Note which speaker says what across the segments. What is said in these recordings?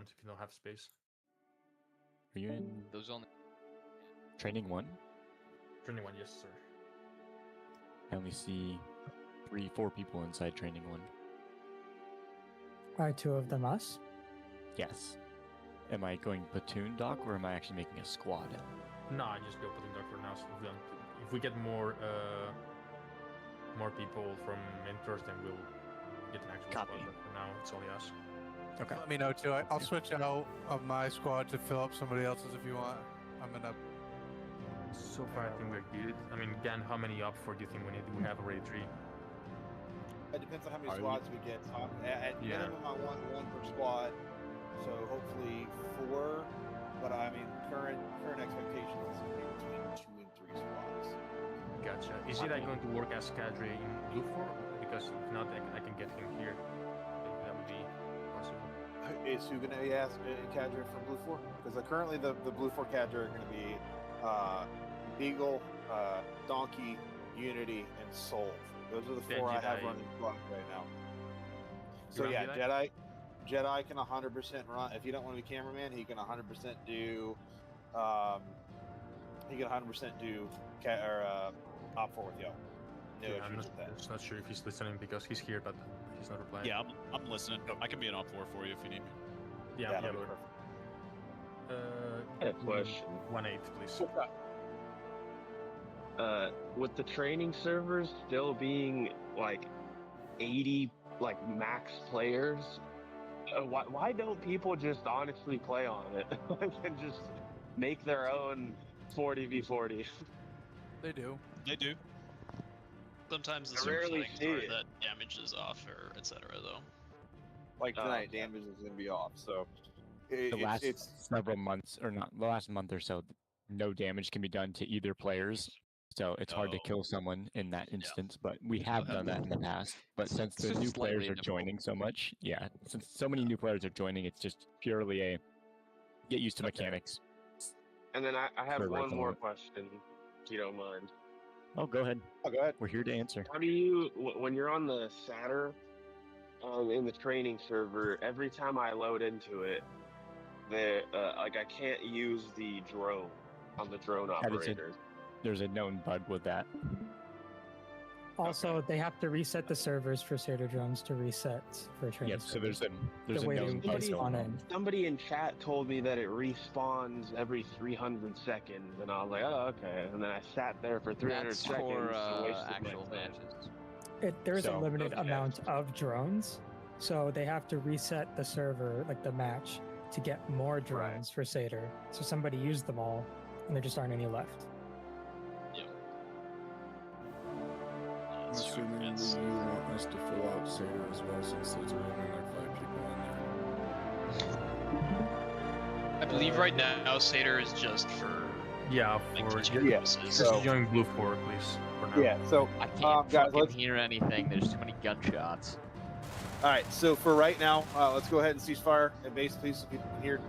Speaker 1: around if you don't have space.
Speaker 2: Are you in
Speaker 3: Those only.
Speaker 2: training 1?
Speaker 1: Training 1, yes, sir.
Speaker 2: I only see 3-4 people inside training 1.
Speaker 4: Are 2 of them us?
Speaker 2: Yes. Am I going platoon, Doc, or am I actually making a squad?
Speaker 1: No, I just go put in there for now. So if we get more people from mentors, then we'll get an actual
Speaker 2: Copy.
Speaker 1: squad. But for now, it's only us.
Speaker 2: Okay.
Speaker 5: Let me know too. I'll switch out of my squad to fill up somebody else's if you want. I'm gonna.
Speaker 1: So far, I think we're good. I mean, Gann, how many up for do you think we need? We have already 3.
Speaker 6: It depends on how many
Speaker 2: Are
Speaker 6: squads we get. At
Speaker 1: Yeah.
Speaker 6: minimum, I want 1 per squad. So hopefully 4. But I mean, current expectation is between 2 and 3 squads.
Speaker 1: Gotcha. Is it going to work as cadre in Blue 4? Because if not, I can get him here. If that would be possible.
Speaker 6: Is who going to be asked cadre from Blue 4? Because currently the Blue 4 cadre are going to be Beagle, Donkey, Unity, and Soul. Those are the 4 I have running squad right now. So yeah, Jedi can 100% run. If you don't want to be cameraman, he can 100% do. He can 100% do Op 4 with y'all. No
Speaker 1: Yeah,
Speaker 6: issues with that.
Speaker 1: I'm just not sure if he's listening because he's here, but he's not replying.
Speaker 7: Yeah, I'm listening. I can be an op 4 for you if you need me.
Speaker 1: Yeah,
Speaker 6: that'd be
Speaker 1: Lord.
Speaker 8: I have a question.
Speaker 1: 1-8, please.
Speaker 8: With the training servers still being like 80 like max players, why don't people just honestly play on it and just make their own 40v40?
Speaker 5: They do.
Speaker 7: They do.
Speaker 3: Sometimes the
Speaker 8: I
Speaker 3: server
Speaker 8: rarely
Speaker 3: settings
Speaker 8: see
Speaker 3: are
Speaker 8: it.
Speaker 3: that damage is off or etc. though.
Speaker 6: Like tonight,
Speaker 8: okay.
Speaker 6: damage is going to be off. So
Speaker 2: The last
Speaker 6: it's
Speaker 2: several months, or not, the last month or so, no damage can be done to either players. So it's hard to kill someone in that instance, but we have done that in the past. But since the
Speaker 3: It's
Speaker 2: new
Speaker 3: slightly
Speaker 2: players are
Speaker 3: difficult.
Speaker 2: joining so much, yeah, since so many new players are joining, it's just purely a get used to mechanics.
Speaker 8: And then I have
Speaker 2: Sure, right,
Speaker 8: one more
Speaker 2: somewhat.
Speaker 8: question, if you don't mind.
Speaker 2: Oh, go ahead.
Speaker 6: go ahead.
Speaker 2: We're here to answer.
Speaker 8: How do you, when you're on the Satyr, in the training server, every time I load into it, like I can't use the drone on the drone
Speaker 2: That is
Speaker 8: operators.
Speaker 2: There's a known bug with that.
Speaker 4: Also, they have to reset the servers for Satyr drones to reset for training.
Speaker 2: Yep. So there's a
Speaker 4: the way
Speaker 2: known
Speaker 4: they
Speaker 2: bug
Speaker 4: spawn
Speaker 2: going on.
Speaker 4: in.
Speaker 8: Somebody in chat told me that it respawns every 300 seconds, and I was like, oh, okay. And then I sat there for 300
Speaker 3: That's
Speaker 8: seconds
Speaker 3: for
Speaker 8: and wasted
Speaker 3: actual
Speaker 8: my time.
Speaker 3: matches.
Speaker 4: There's a
Speaker 2: So-
Speaker 4: limited
Speaker 8: Okay.
Speaker 4: amount of drones, so they have to reset the server, like the match, to get more drones for Satyr. So somebody used them all, and there just aren't any left.
Speaker 9: I'm
Speaker 3: That's true.
Speaker 9: assuming
Speaker 3: It's-
Speaker 9: that you want us to fill out Seder as well, since there's only like 5 people in there.
Speaker 3: I believe right now Satyr is just for
Speaker 1: Yeah,
Speaker 3: like
Speaker 1: for
Speaker 3: teaching
Speaker 6: yeah,
Speaker 3: purposes.
Speaker 6: so-
Speaker 1: just join Blue 4, please. For now.
Speaker 6: Yeah. So
Speaker 10: I can't
Speaker 6: guys,
Speaker 10: fucking
Speaker 6: let's.
Speaker 10: hear anything. There's too many gunshots.
Speaker 6: All right, so for right now, let's go ahead and cease fire at base, please, so people can hear.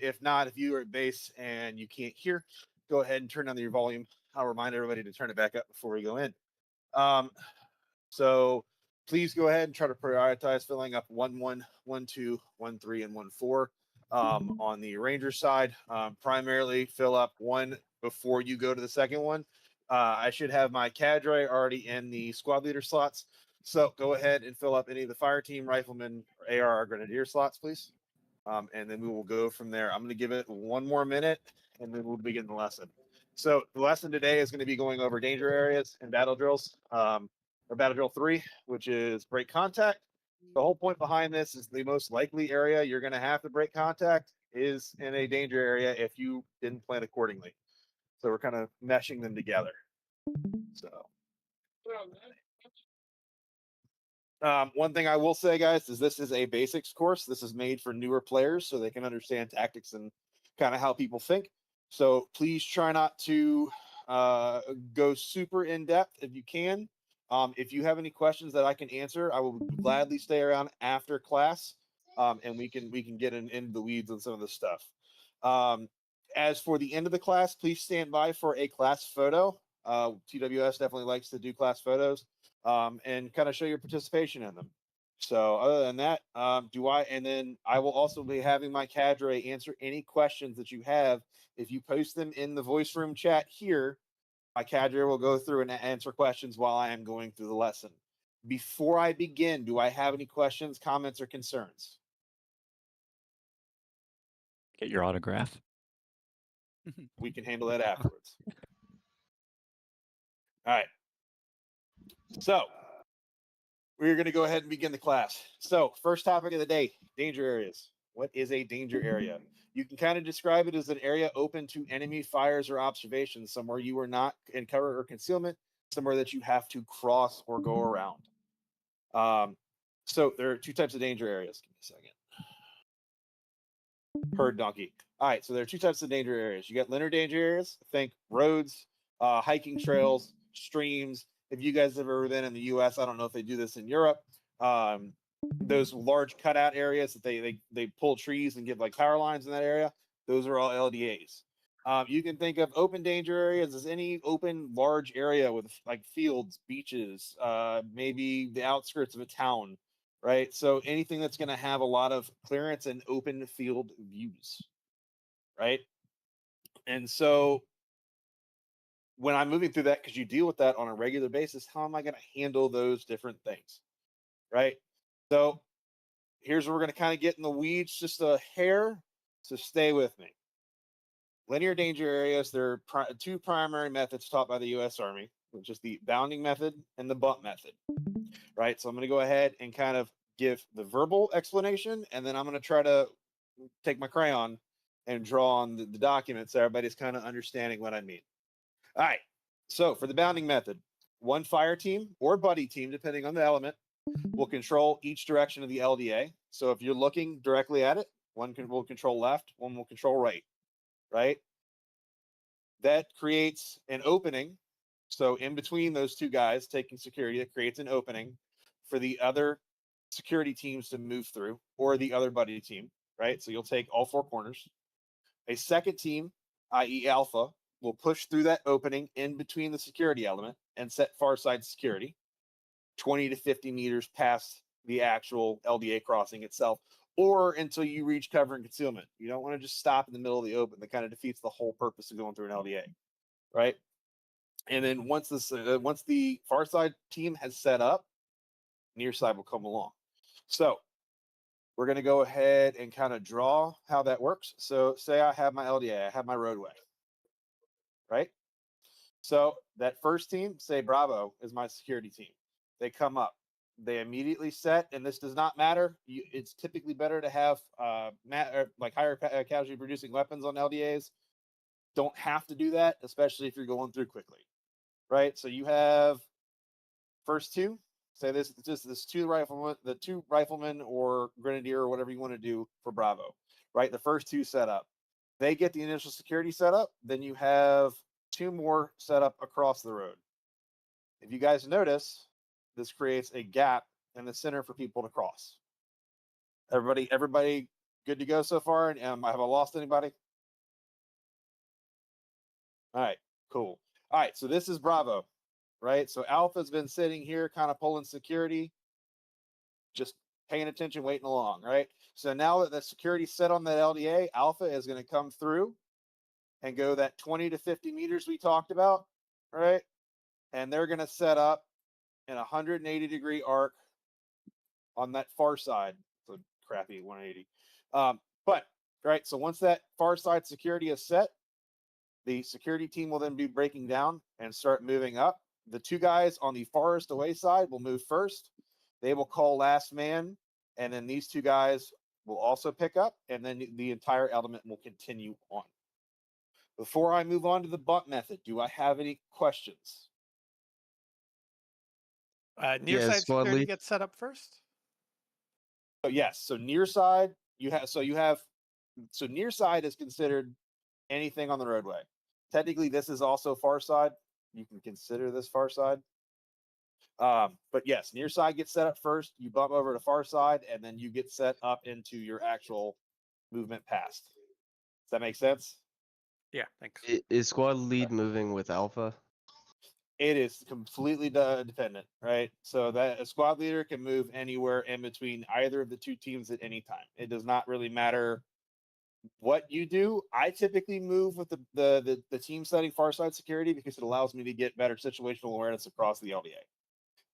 Speaker 6: If not, if you are at base and you can't hear, go ahead and turn down your volume. I'll remind everybody to turn it back up before we go in. So please go ahead and try to prioritize filling up 1-1, 1-2, 1-3, and 1-4. On the Ranger side, primarily fill up 1 before you go to the second one. I should have my cadre already in the squad leader slots. So go ahead and fill up any of the fire team, riflemen, or AR or grenadier slots, please. And then we will go from there. I'm going to give it 1 more minute, and then we'll begin the lesson. So the lesson today is going to be going over danger areas and battle drills, or battle drill 3, which is break contact. The whole point behind this is the most likely area you're going to have to break contact is in a danger area if you didn't plan accordingly. So we're kind of meshing them together. So. One thing I will say, guys, is this is a basics course. This is made for newer players so they can understand tactics and kind of how people think. So please try not to go super in depth if you can. If you have any questions that I can answer, I will gladly stay around after class, and we can get into the weeds on some of this stuff. As for the end of the class, please stand by for a class photo. TWS definitely likes to do class photos and kind of show your participation in them. So other than that, and then I will also be having my cadre answer any questions that you have. If you post them in the voice room chat here, my cadre will go through and answer questions while I am going through the lesson. Before I begin, do I have any questions, comments, or concerns?
Speaker 2: Get your autograph.
Speaker 6: We can handle that afterwards. All right. So we're going to go ahead and begin the class. So first topic of the day, danger areas. What is a danger area? You can kind of describe it as an area open to enemy fires or observations, somewhere you are not in cover or concealment, somewhere that you have to cross or go around. So there are two types of danger areas. Give me a second. Herd donkey. All right, so there are two types of danger areas. You got linear danger areas. Think roads, hiking trails, streams. If you guys have ever been in the U.S., I don't know if they do this in Europe. Those large cutout areas that they pull trees and give like power lines in that area. Those are all LDAs. You can think of open danger areas as any open large area with like fields, beaches, maybe the outskirts of a town, right? So anything that's going to have a lot of clearance and open field views, right? And so when I'm moving through that, because you deal with that on a regular basis, how am I going to handle those different things, right? So here's where we're going to kind of get in the weeds just a hair, so stay with me. Linear danger areas, there are two primary methods taught by the U.S. Army, which is the bounding method and the bump method, right? So I'm going to go ahead and kind of give the verbal explanation, and then I'm going to try to take my crayon and draw on the document so everybody's kind of understanding what I mean. All right, so for the bounding method, one fire team or buddy team, depending on the element, will control each direction of the LDA. So if you're looking directly at it, one will control left, one will control right, right? That creates an opening. So in between those two guys taking security, it creates an opening for the other security teams to move through, or the other buddy team, right? So you'll take all four corners. A second team, i.e. Alpha, will push through that opening in between the security element and set far side security 20 to 50 meters past the actual LDA crossing itself, or until you reach cover and concealment. You don't want to just stop in the middle of the open. That kind of defeats the whole purpose of going through an LDA, right? And then once the far side team has set up, near side will come along. So we're going to go ahead and kind of draw how that works. So say I have my LDA, I have my roadway, right? So that first team, say Bravo is my security team. They come up, they immediately set, and this does not matter. It's typically better to have like higher casualty producing weapons on LDAs. Don't have to do that, especially if you're going through quickly, right? So you have first two. Say this two riflemen or grenadier or whatever you want to do for Bravo, right? The first two set up. They get the initial security set up. Then you have two more set up across the road. If you guys notice, this creates a gap in the center for people to cross. Everybody good to go so far? And have I lost anybody? All right, cool. All right, so this is Bravo, right? So Alpha's been sitting here kind of pulling security, just paying attention, waiting along, right? So now that the security's set on that LDA, Alpha is going to come through and go that 20 to 50 meters we talked about, right? And they're going to set up in a 180-degree arc on that far side. So crappy 180. But right, so once that far side security is set, the security team will then be breaking down and start moving up. The two guys on the farthest away side will move first. They will call last man, and then these two guys will also pick up, and then the entire element will continue on. Before I move on to the bump method, do I have any questions?
Speaker 5: Near side security gets set up first.
Speaker 6: So yes, so near side so near side is considered anything on the roadway. Technically, this is also far side. You can consider this far side. But yes, near side gets set up first. You bump over to far side, and then you get set up into your actual movement past. Does that make sense?
Speaker 5: Yeah, thanks.
Speaker 11: Is squad lead moving with Alpha?
Speaker 6: It is completely dependent, right? So that a squad leader can move anywhere in between either of the two teams at any time. It does not really matter what you do. I typically move with the team setting far side security because it allows me to get better situational awareness across the LDA.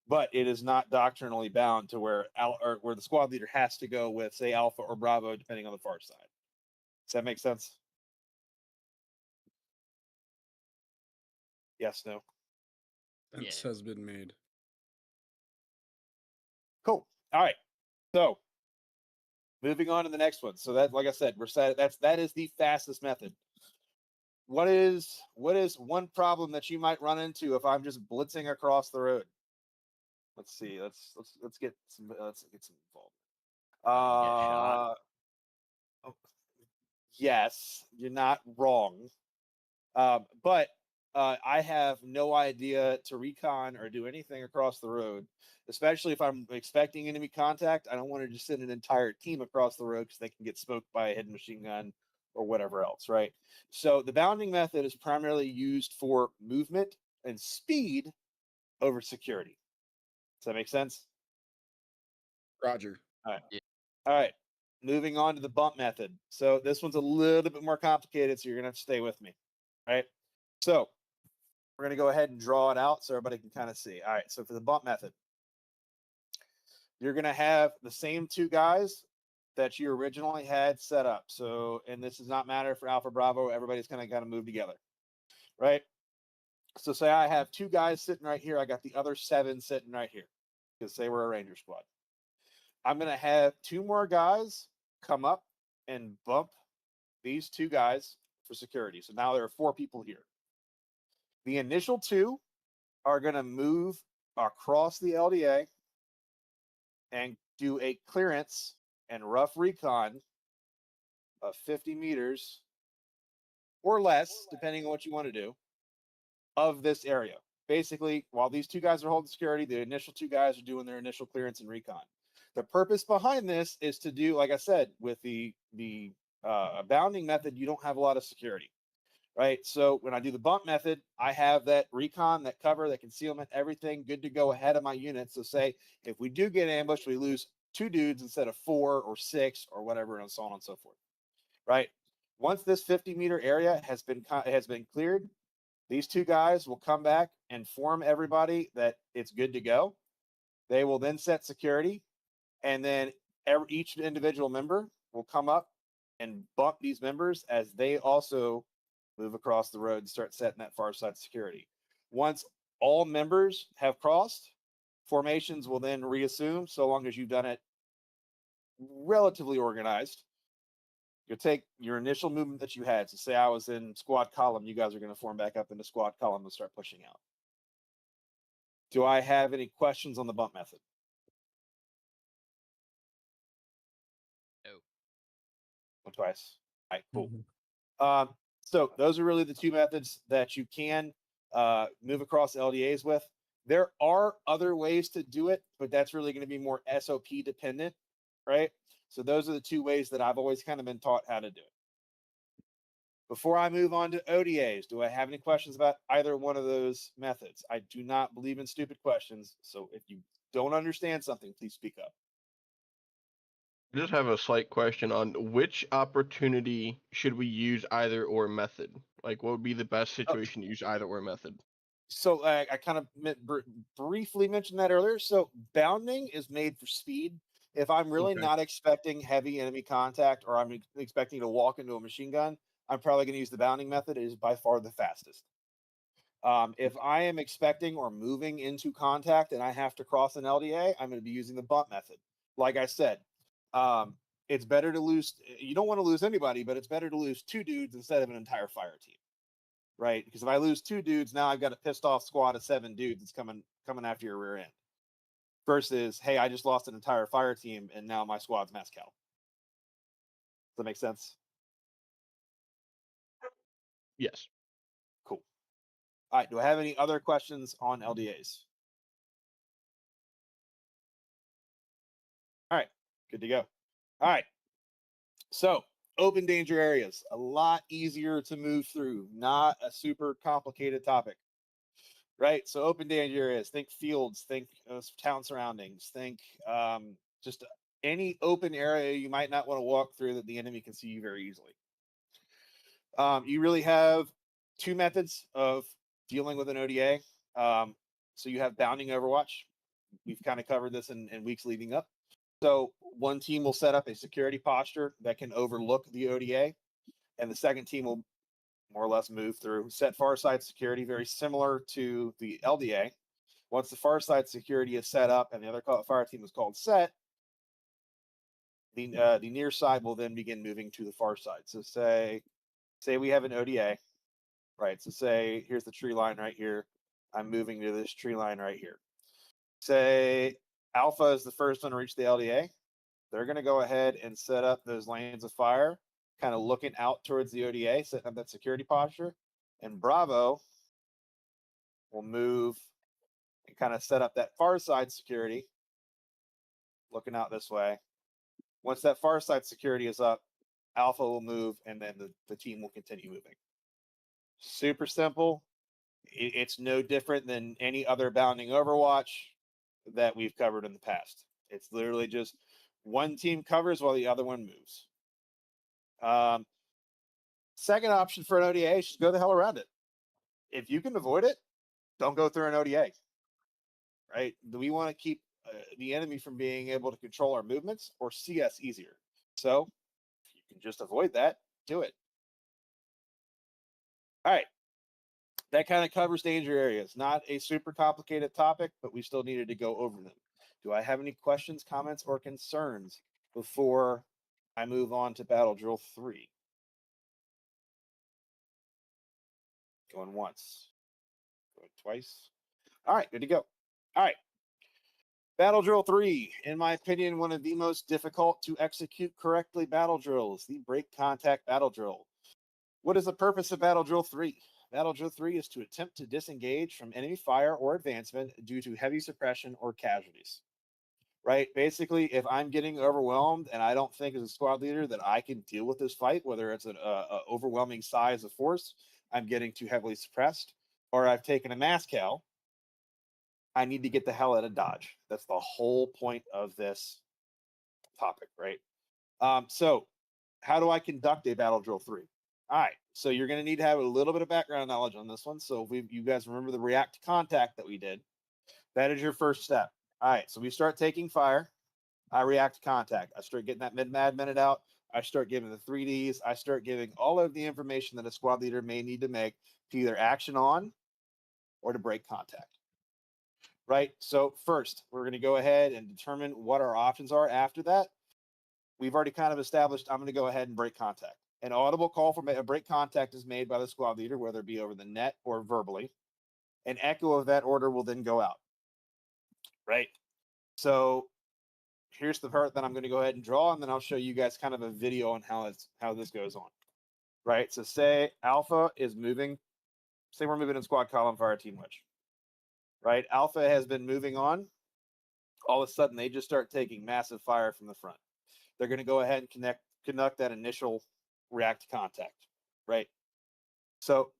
Speaker 6: But it is not doctrinally bound to where where the squad leader has to go with, say, Alpha or Bravo, depending on the far side. Does that make sense? Yes, no.
Speaker 9: Sense has been made.
Speaker 6: Cool. All right. So moving on to the next one. So that, like I said, that is the fastest method. What is one problem that you might run into if I'm just blitzing across the road? Let's see. Let's get some involved.
Speaker 10: Get shot.
Speaker 6: Yes, you're not wrong. But I have no idea to recon or do anything across the road, especially if I'm expecting enemy contact. I don't want to just send an entire team across the road because they can get smoked by a hidden machine gun or whatever else, right? So the bounding method is primarily used for movement and speed over security. Does that make sense?
Speaker 9: Roger.
Speaker 6: All right.
Speaker 10: Yeah.
Speaker 6: All right. Moving on to the bump method. So this one's a little bit more complicated, so you're gonna have to stay with me. All right. So we're gonna go ahead and draw it out so everybody can kind of see. All right. So for the bump method, you're gonna have the same two guys that you originally had set up. So, and this does not matter for Alpha Bravo. Everybody's kind of move together, right? So say I have two guys sitting right here. I got the other 7 sitting right here because say we're a Ranger squad. I'm gonna have 2 more guys come up and bump these 2 guys for security. So now there are 4 people here. The initial 2 are going to move across the LDA and do a clearance and rough recon of 50 meters or less, depending on what you want to do, of this area. Basically, while these 2 guys are holding security, the initial 2 guys are doing their initial clearance and recon. The purpose behind this is to do, like I said, with the bounding method, you don't have a lot of security. Right. So when I do the bump method, I have that recon, that cover, that concealment, everything good to go ahead of my unit. So say if we do get ambushed, we lose 2 dudes instead of 4 or 6 or whatever, and so on and so forth. Right. Once this 50-meter area has been cleared, these 2 guys will come back and inform everybody that it's good to go. They will then set security, and then each individual member will come up and bump these members as they also move across the road and start setting that far side security. Once all members have crossed, formations will then reassume, so long as you've done it relatively organized. You'll take your initial movement that you had. So say I was in squad column, you guys are going to form back up into squad column and start pushing out. Do I have any questions on the bump method?
Speaker 3: No.
Speaker 6: Twice. All right, cool. So those are really the 2 methods that you can move across LDAs with. There are other ways to do it, but that's really going to be more SOP dependent, right? So those are the 2 ways that I've always kind of been taught how to do it. Before I move on to ODAs, do I have any questions about either one of those methods? I do not believe in stupid questions. So if you don't understand something, please speak up.
Speaker 11: I just have a slight question on which opportunity should we use either or method? Like, what would be the best situation to use either or method?
Speaker 6: So I kind of briefly mentioned that earlier. So bounding is made for speed. If I'm really not expecting heavy enemy contact or I'm expecting to walk into a machine gun, I'm probably going to use the bounding method. It is by far the fastest. If I am expecting or moving into contact and I have to cross an LDA, I'm going to be using the bump method. Like I said, it's better to lose. You don't want to lose anybody, but it's better to lose 2 dudes instead of an entire fire team, right? Because if I lose 2 dudes, now I've got a pissed off squad of 7 dudes that's coming after your rear end. Versus, hey, I just lost an entire fire team and now my squad's Mezcal. Does that make sense?
Speaker 11: Yes.
Speaker 6: Cool. All right. Do I have any other questions on LDAs? All right. Good to go. All right. So open danger areas, a lot easier to move through, not a super complicated topic. right? So open danger areas, think fields, think town surroundings, think just any open area you might not want to walk through that the enemy can see you very easily. You really have two methods of dealing with an ODA. So you have bounding Overwatch. We've kind of covered this in weeks leading up. So one team will set up a security posture that can overlook the ODA, and the second team will more or less move through. Set far side security, very similar to the LDA. Once the far side security is set up and the other fire team is called set, the near side will then begin moving to the far side. So say we have an ODA, right? So say here's the tree line right here. I'm moving to this tree line right here. Say Alpha is the first one to reach the LDA. They're going to go ahead and set up those lanes of fire, kind of looking out towards the ODA, setting up that security posture. And Bravo will move and kind of set up that far side security, looking out this way. Once that far side security is up, Alpha will move, and then the team will continue moving. Super simple. It's no different than any other bounding Overwatch that we've covered in the past. It's literally just one team covers while the other one moves. Second option for an ODA is just go the hell around it. If you can avoid it, don't go through an ODA. Right? We want to keep the enemy from being able to control our movements or see us easier. So if you can just avoid that, do it. All right. That kind of covers danger areas. Not a super complicated topic, but we still needed to go over them. Do I have any questions, comments, or concerns before I move on to Battle Drill 3? Going once. Going twice. All right, good to go. All right. Battle Drill 3, in my opinion, one of the most difficult to execute correctly battle drills, the break contact battle drill. What is the purpose of Battle Drill 3? Battle Drill 3 is to attempt to disengage from enemy fire or advancement due to heavy suppression or casualties. Right? Basically, if I'm getting overwhelmed and I don't think as a squad leader that I can deal with this fight, whether it's an overwhelming size of force, I'm getting too heavily suppressed, or I've taken a mass cal, I need to get the hell out of Dodge. That's the whole point of this topic, right? So how do I conduct a Battle Drill 3? All right, so you're going to need to have a little bit of background knowledge on this one. So if you guys remember the react contact that we did, that is your first step. All right, so we start taking fire. I react to contact. I start getting that mid-mad minute out. I start giving the 3Ds. I start giving all of the information that a squad leader may need to make to either action on or to break contact. Right? So first, we're going to go ahead and determine what our options are after that. We've already kind of established I'm going to go ahead and break contact. An audible call for a break contact is made by the squad leader, whether it be over the net or verbally. An echo of that order will then go out. Right? So here's the part that I'm going to go ahead and draw, and then I'll show you guys kind of a video on how this goes on. Right? So say Alpha is moving. Say we're moving in squad column fire team wedge. Right? Alpha has been moving on. All of a sudden, they just start taking massive fire from the front. They're going to go ahead and conduct that initial react contact, right? So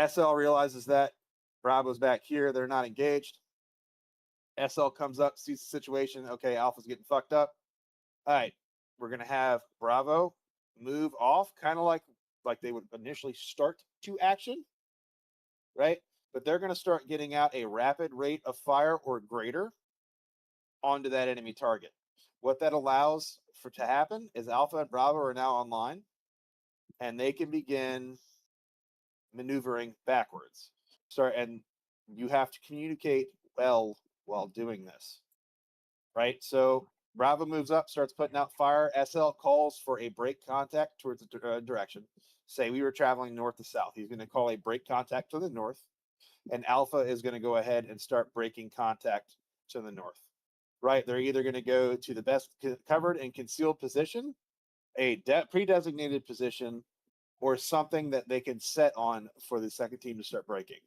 Speaker 6: SL realizes that Bravo's back here. They're not engaged. SL comes up, sees the situation. Okay, Alpha's getting fucked up. All right, we're going to have Bravo move off, kind of like they would initially start to action, right? But they're going to start getting out a rapid rate of fire or greater onto that enemy target. What that allows to happen is Alpha and Bravo are now online, and they can begin maneuvering backwards. And you have to communicate well while doing this, right? So Bravo moves up, starts putting out fire. SL calls for a break contact towards the direction. Say we were traveling north to south. He's going to call a break contact to the north, and Alpha is going to go ahead and start breaking contact to the north. Right? They're either going to go to the best covered and concealed position, a pre-designated position, or something that they can set on for the second team to start breaking.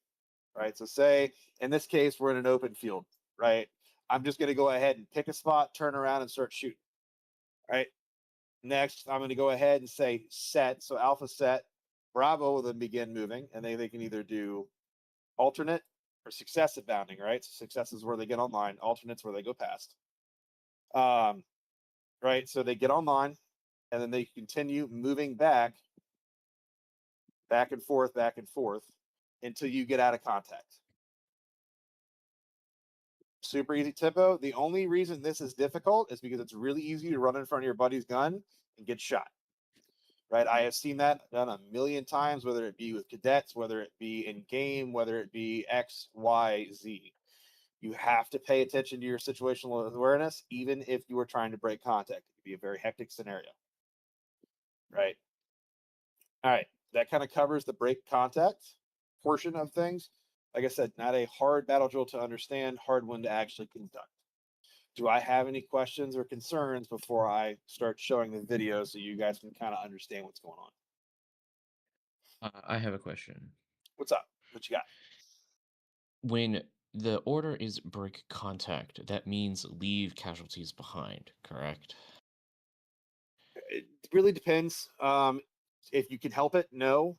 Speaker 6: Right? So say, in this case, we're in an open field. Right? I'm just going to go ahead and pick a spot, turn around, and start shooting. Right? Next, I'm going to go ahead and say set. So Alpha set. Bravo will then begin moving, and they can either do alternate or successive bounding, right? So success is where they get online, alternates where they go past. Right? So they get online, and then they continue moving back and forth, until you get out of contact. Super easy tempo. The only reason this is difficult is because it's really easy to run in front of your buddy's gun and get shot. Right? I have seen that done a million times, whether it be with cadets, whether it be in game, whether it be X, Y, Z. You have to pay attention to your situational awareness, even if you are trying to break contact. It could be a very hectic scenario. Right? All right. That kind of covers the break contact portion of things. Like I said, not a hard battle drill to understand, hard one to actually conduct. Do I have any questions or concerns before I start showing the video so you guys can kind of understand what's going on?
Speaker 10: I have a question.
Speaker 6: What's up? What you got?
Speaker 10: When the order is break contact, that means leave casualties behind, correct?
Speaker 6: It really depends. If you can help it, no.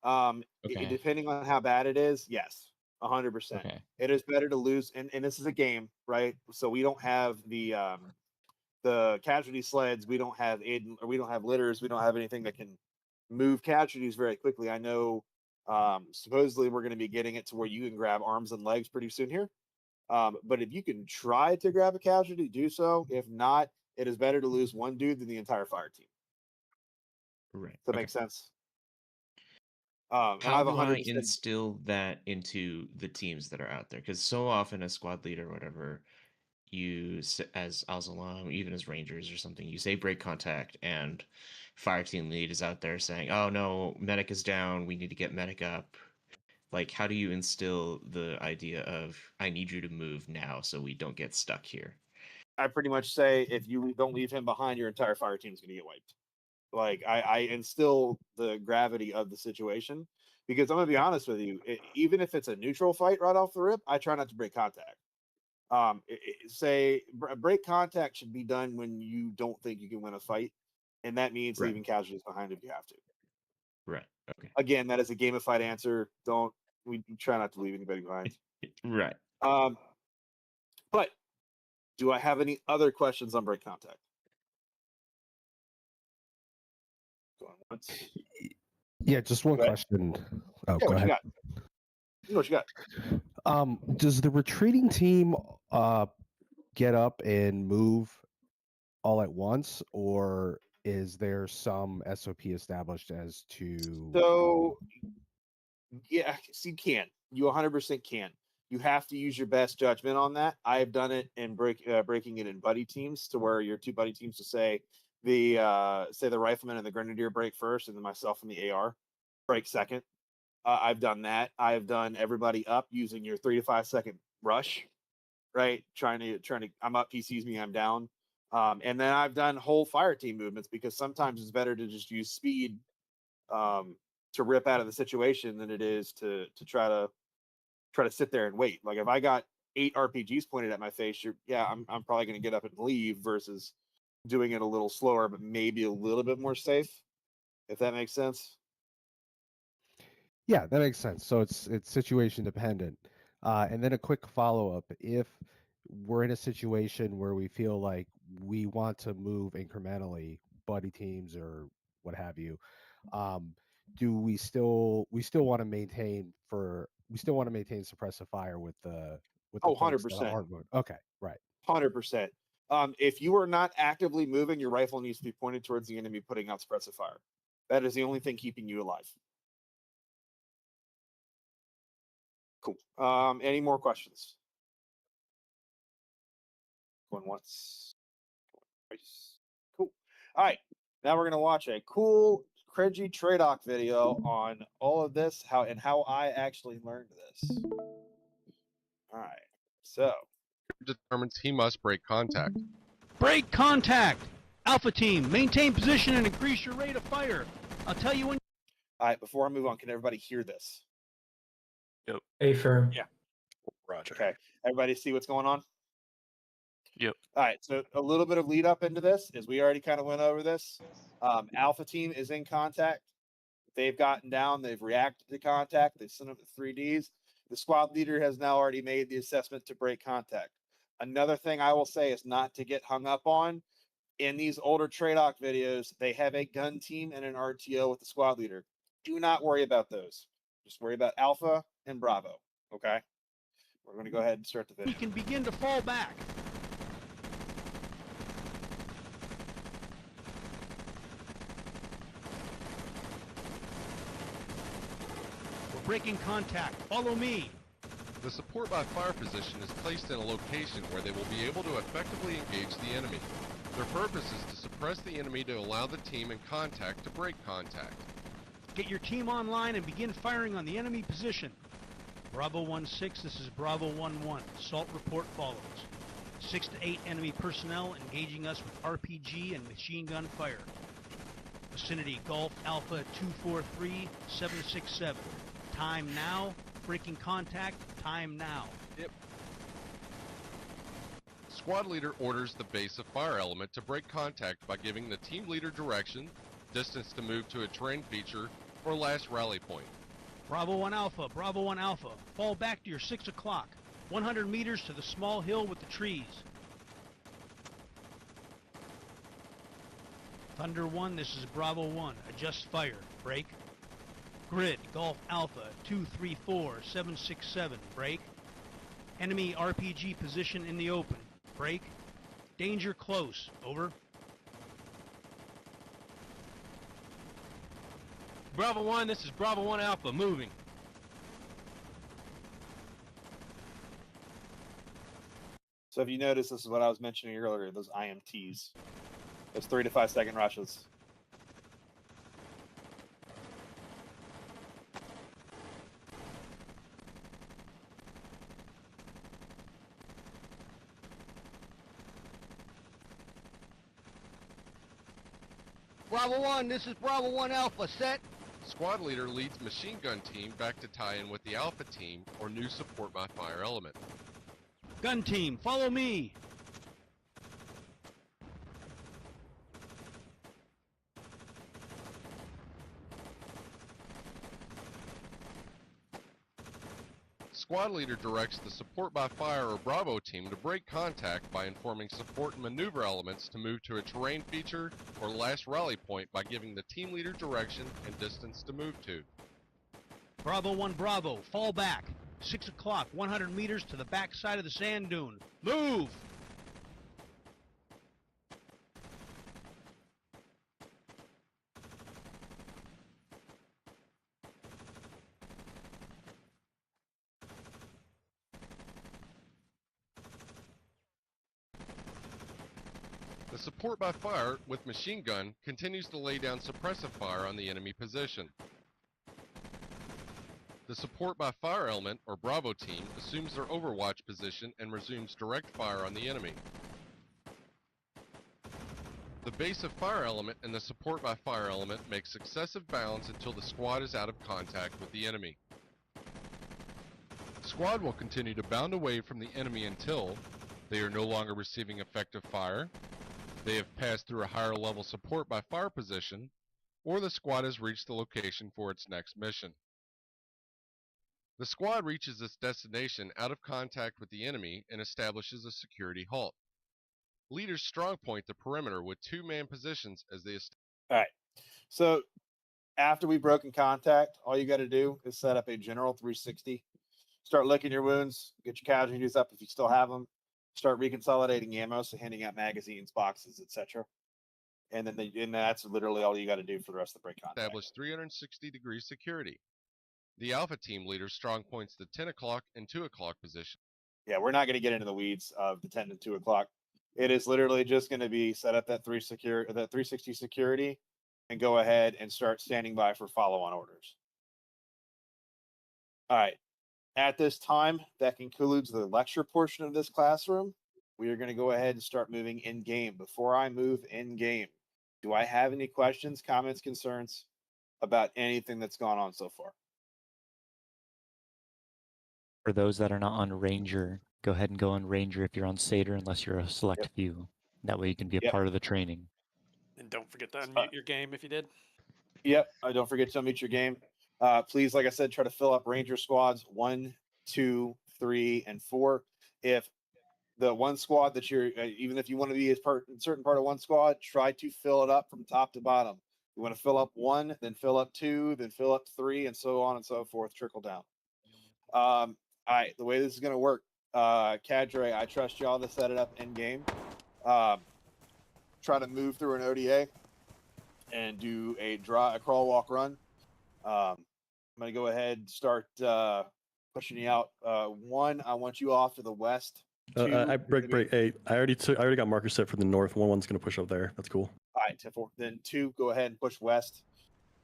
Speaker 10: Okay.
Speaker 6: Depending on how bad it is, yes, 100%.
Speaker 10: Okay.
Speaker 6: It is better to lose, and this is a game, right? So we don't have the casualty sleds. We don't have or we don't have litters. We don't have anything that can move casualties very quickly. I know. Supposedly we're going to be getting it to where you can grab arms and legs pretty soon here. But if you can try to grab a casualty, do so. If not, it is better to lose one dude than the entire fire team.
Speaker 10: Right.
Speaker 6: Does that make sense?
Speaker 10: How do I instill that into the teams that are out there? Because so often as squad leader or whatever, you, as Alzalam, even as Rangers or something, you say break contact, and fire team lead is out there saying, oh no, medic is down, we need to get medic up. Like, how do you instill the idea of, I need you to move now so we don't get stuck here?
Speaker 6: I pretty much say, if you don't leave him behind, your entire fire team is going to get wiped. Like, I instill the gravity of the situation, because I'm going to be honest with you, even if it's a neutral fight right off the rip, I try not to break contact. Break contact should be done when you don't think you can win a fight, and that means leaving casualties behind if you have to.
Speaker 10: Right. Okay.
Speaker 6: Again, that is a gamified answer. We try not to leave anybody behind.
Speaker 10: Right.
Speaker 6: But do I have any other questions on break contact? Going once.
Speaker 12: Yeah, just one question. Oh,
Speaker 6: Yeah,
Speaker 12: go ahead.
Speaker 6: What you got?
Speaker 12: Does the retreating team get up and move all at once, or is there some SOP established as to?
Speaker 6: So, yes, you can. You 100% can. You have to use your best judgment on that. I've done it in breaking it in buddy teams, to where your two buddy teams to say the rifleman and the grenadier break first, and then myself and the AR break second. I've done that. I've done everybody up using your 3 to 5 second rush, right? Trying to I'm up, he sees me, I'm down. And then I've done whole fire team movements, because sometimes it's better to just use speed to rip out of the situation than it is to try to sit there and wait. Like, if I got 8 RPGs pointed at my face, I'm probably going to get up and leave, versus doing it a little slower, but maybe a little bit more safe, if that makes sense.
Speaker 12: Yeah, that makes sense. So it's situation dependent. And then a quick follow up: if we're in a situation where we feel like we want to move incrementally, buddy teams or what have you, do we still want to maintain suppressive fire with the
Speaker 6: 100%.
Speaker 12: Okay, right.
Speaker 6: 100%. If you are not actively moving, your rifle needs to be pointed towards the enemy, putting out suppressive fire. That is the only thing keeping you alive. Cool. Any more questions? Going once. Twice. Cool. All right. Now we're gonna watch a cool cringy trade-off video on all of this, how I actually learned this. All right. So
Speaker 13: determines he must break contact.
Speaker 14: Break contact! Alpha team, maintain position and increase your rate of fire. I'll tell you when.
Speaker 6: All right, before I move on, can everybody hear this?
Speaker 15: Yep.
Speaker 16: Affirm.
Speaker 6: Yeah.
Speaker 15: Roger.
Speaker 6: Okay. Everybody see what's going on?
Speaker 15: Yep.
Speaker 6: All right. So a little bit of lead up into this, is we already kind of went over this. Alpha team is in contact. They've gotten down. They've reacted to contact. They've sent up the 3Ds. The squad leader has now already made the assessment to break contact. Another thing I will say is not to get hung up on. In these older Tradoc videos, they have a gun team and an RTO with the squad leader. Do not worry about those. Just worry about Alpha and Bravo. Okay? We're going to go ahead and start the video.
Speaker 14: You can begin to fall back. We're breaking contact. Follow me.
Speaker 13: The support by fire position is placed in a location where they will be able to effectively engage the enemy. Their purpose is to suppress the enemy to allow the team in contact to break contact.
Speaker 14: Get your team online and begin firing on the enemy position. Bravo 1-6, this is Bravo 1-1. Assault report follows. 6 to 8 enemy personnel engaging us with RPG and machine gun fire. Vicinity Golf Alpha 243-767. Time now. Breaking contact. Time now.
Speaker 13: Yep. Squad leader orders the base of fire element to break contact by giving the team leader direction, distance to move to a terrain feature, or last rally point.
Speaker 14: Bravo 1 Alpha, Bravo 1 Alpha. Fall back to your 6 o'clock. 100 meters to the small hill with the trees. Thunder 1, this is Bravo 1. Adjust fire. Break. Grid, Golf Alpha 234-767. Break. Enemy RPG position in the open. Break. Danger close. Over.
Speaker 16: Bravo 1, this is Bravo 1 Alpha. Moving.
Speaker 6: So if you notice, this is what I was mentioning earlier, those IMTs. Those 3 to 5 second rushes.
Speaker 14: Bravo 1, this is Bravo 1 Alpha. Set.
Speaker 13: Squad leader leads machine gun team back to tie in with the Alpha team or new support by fire element.
Speaker 14: Gun team, follow me.
Speaker 13: Squad leader directs the support by fire or Bravo team to break contact by informing support and maneuver elements to move to a terrain feature or last rally point by giving the team leader direction and distance to move to.
Speaker 14: Bravo 1 Bravo, fall back. 6 o'clock, 100 meters to the back side of the sand dune. Move!
Speaker 13: The support by fire with machine gun continues to lay down suppressive fire on the enemy position. The support by fire element or Bravo team assumes their overwatch position and resumes direct fire on the enemy. The base of fire element and the support by fire element make successive bounds until the squad is out of contact with the enemy. Squad will continue to bound away from the enemy until they are no longer receiving effective fire, they have passed through a higher level support by fire position, or the squad has reached the location for its next mission. The squad reaches its destination out of contact with the enemy and establishes a security halt. Leaders strongpoint the perimeter with 2-man positions as they
Speaker 6: All right. So after we've broken contact, all you got to do is set up a general 360. Start licking your wounds, get your casualties up if you still have them. Start reconsolidating ammo, so handing out magazines, boxes, etc. And then that's literally all you got to do for the rest of the break contact.
Speaker 13: establish 360-degree security. The Alpha team leader strongpoints the 10 o'clock and 2 o'clock position.
Speaker 6: Yeah, we're not going to get into the weeds of the 10 and 2 o'clock. It is literally just going to be set up that 360 security and go ahead and start standing by for follow-on orders. All right. At this time, that concludes the lecture portion of this classroom. We are going to go ahead and start moving in-game. Before I move in-game, do I have any questions, comments, concerns about anything that's gone on so far?
Speaker 2: For those that are not on Ranger, go ahead and go on Ranger if you're on Satyr, unless you're a select few. That way you can be a part of the training.
Speaker 15: And don't forget to unmute your game if you did.
Speaker 6: Yep. Don't forget to unmute your game. Please, like I said, try to fill up Ranger squads 1, 2, 3, and 4. If the one squad that you're, even if you want to be a certain part of one squad, try to fill it up from top to bottom. You want to fill up 1, then fill up 2, then fill up 3, and so on and so forth, trickle down. All right, the way this is going to work, Cadre, I trust y'all to set it up in game. Try to move through an ODA and do a crawl, walk, run. I'm going to go ahead and start pushing you out. 1, I want you off to the west. 2,
Speaker 17: I break. Hey, I already got markers set for the north. 1-1's going to push up there. That's cool.
Speaker 6: All right, 10-4. Then 2, go ahead and push west.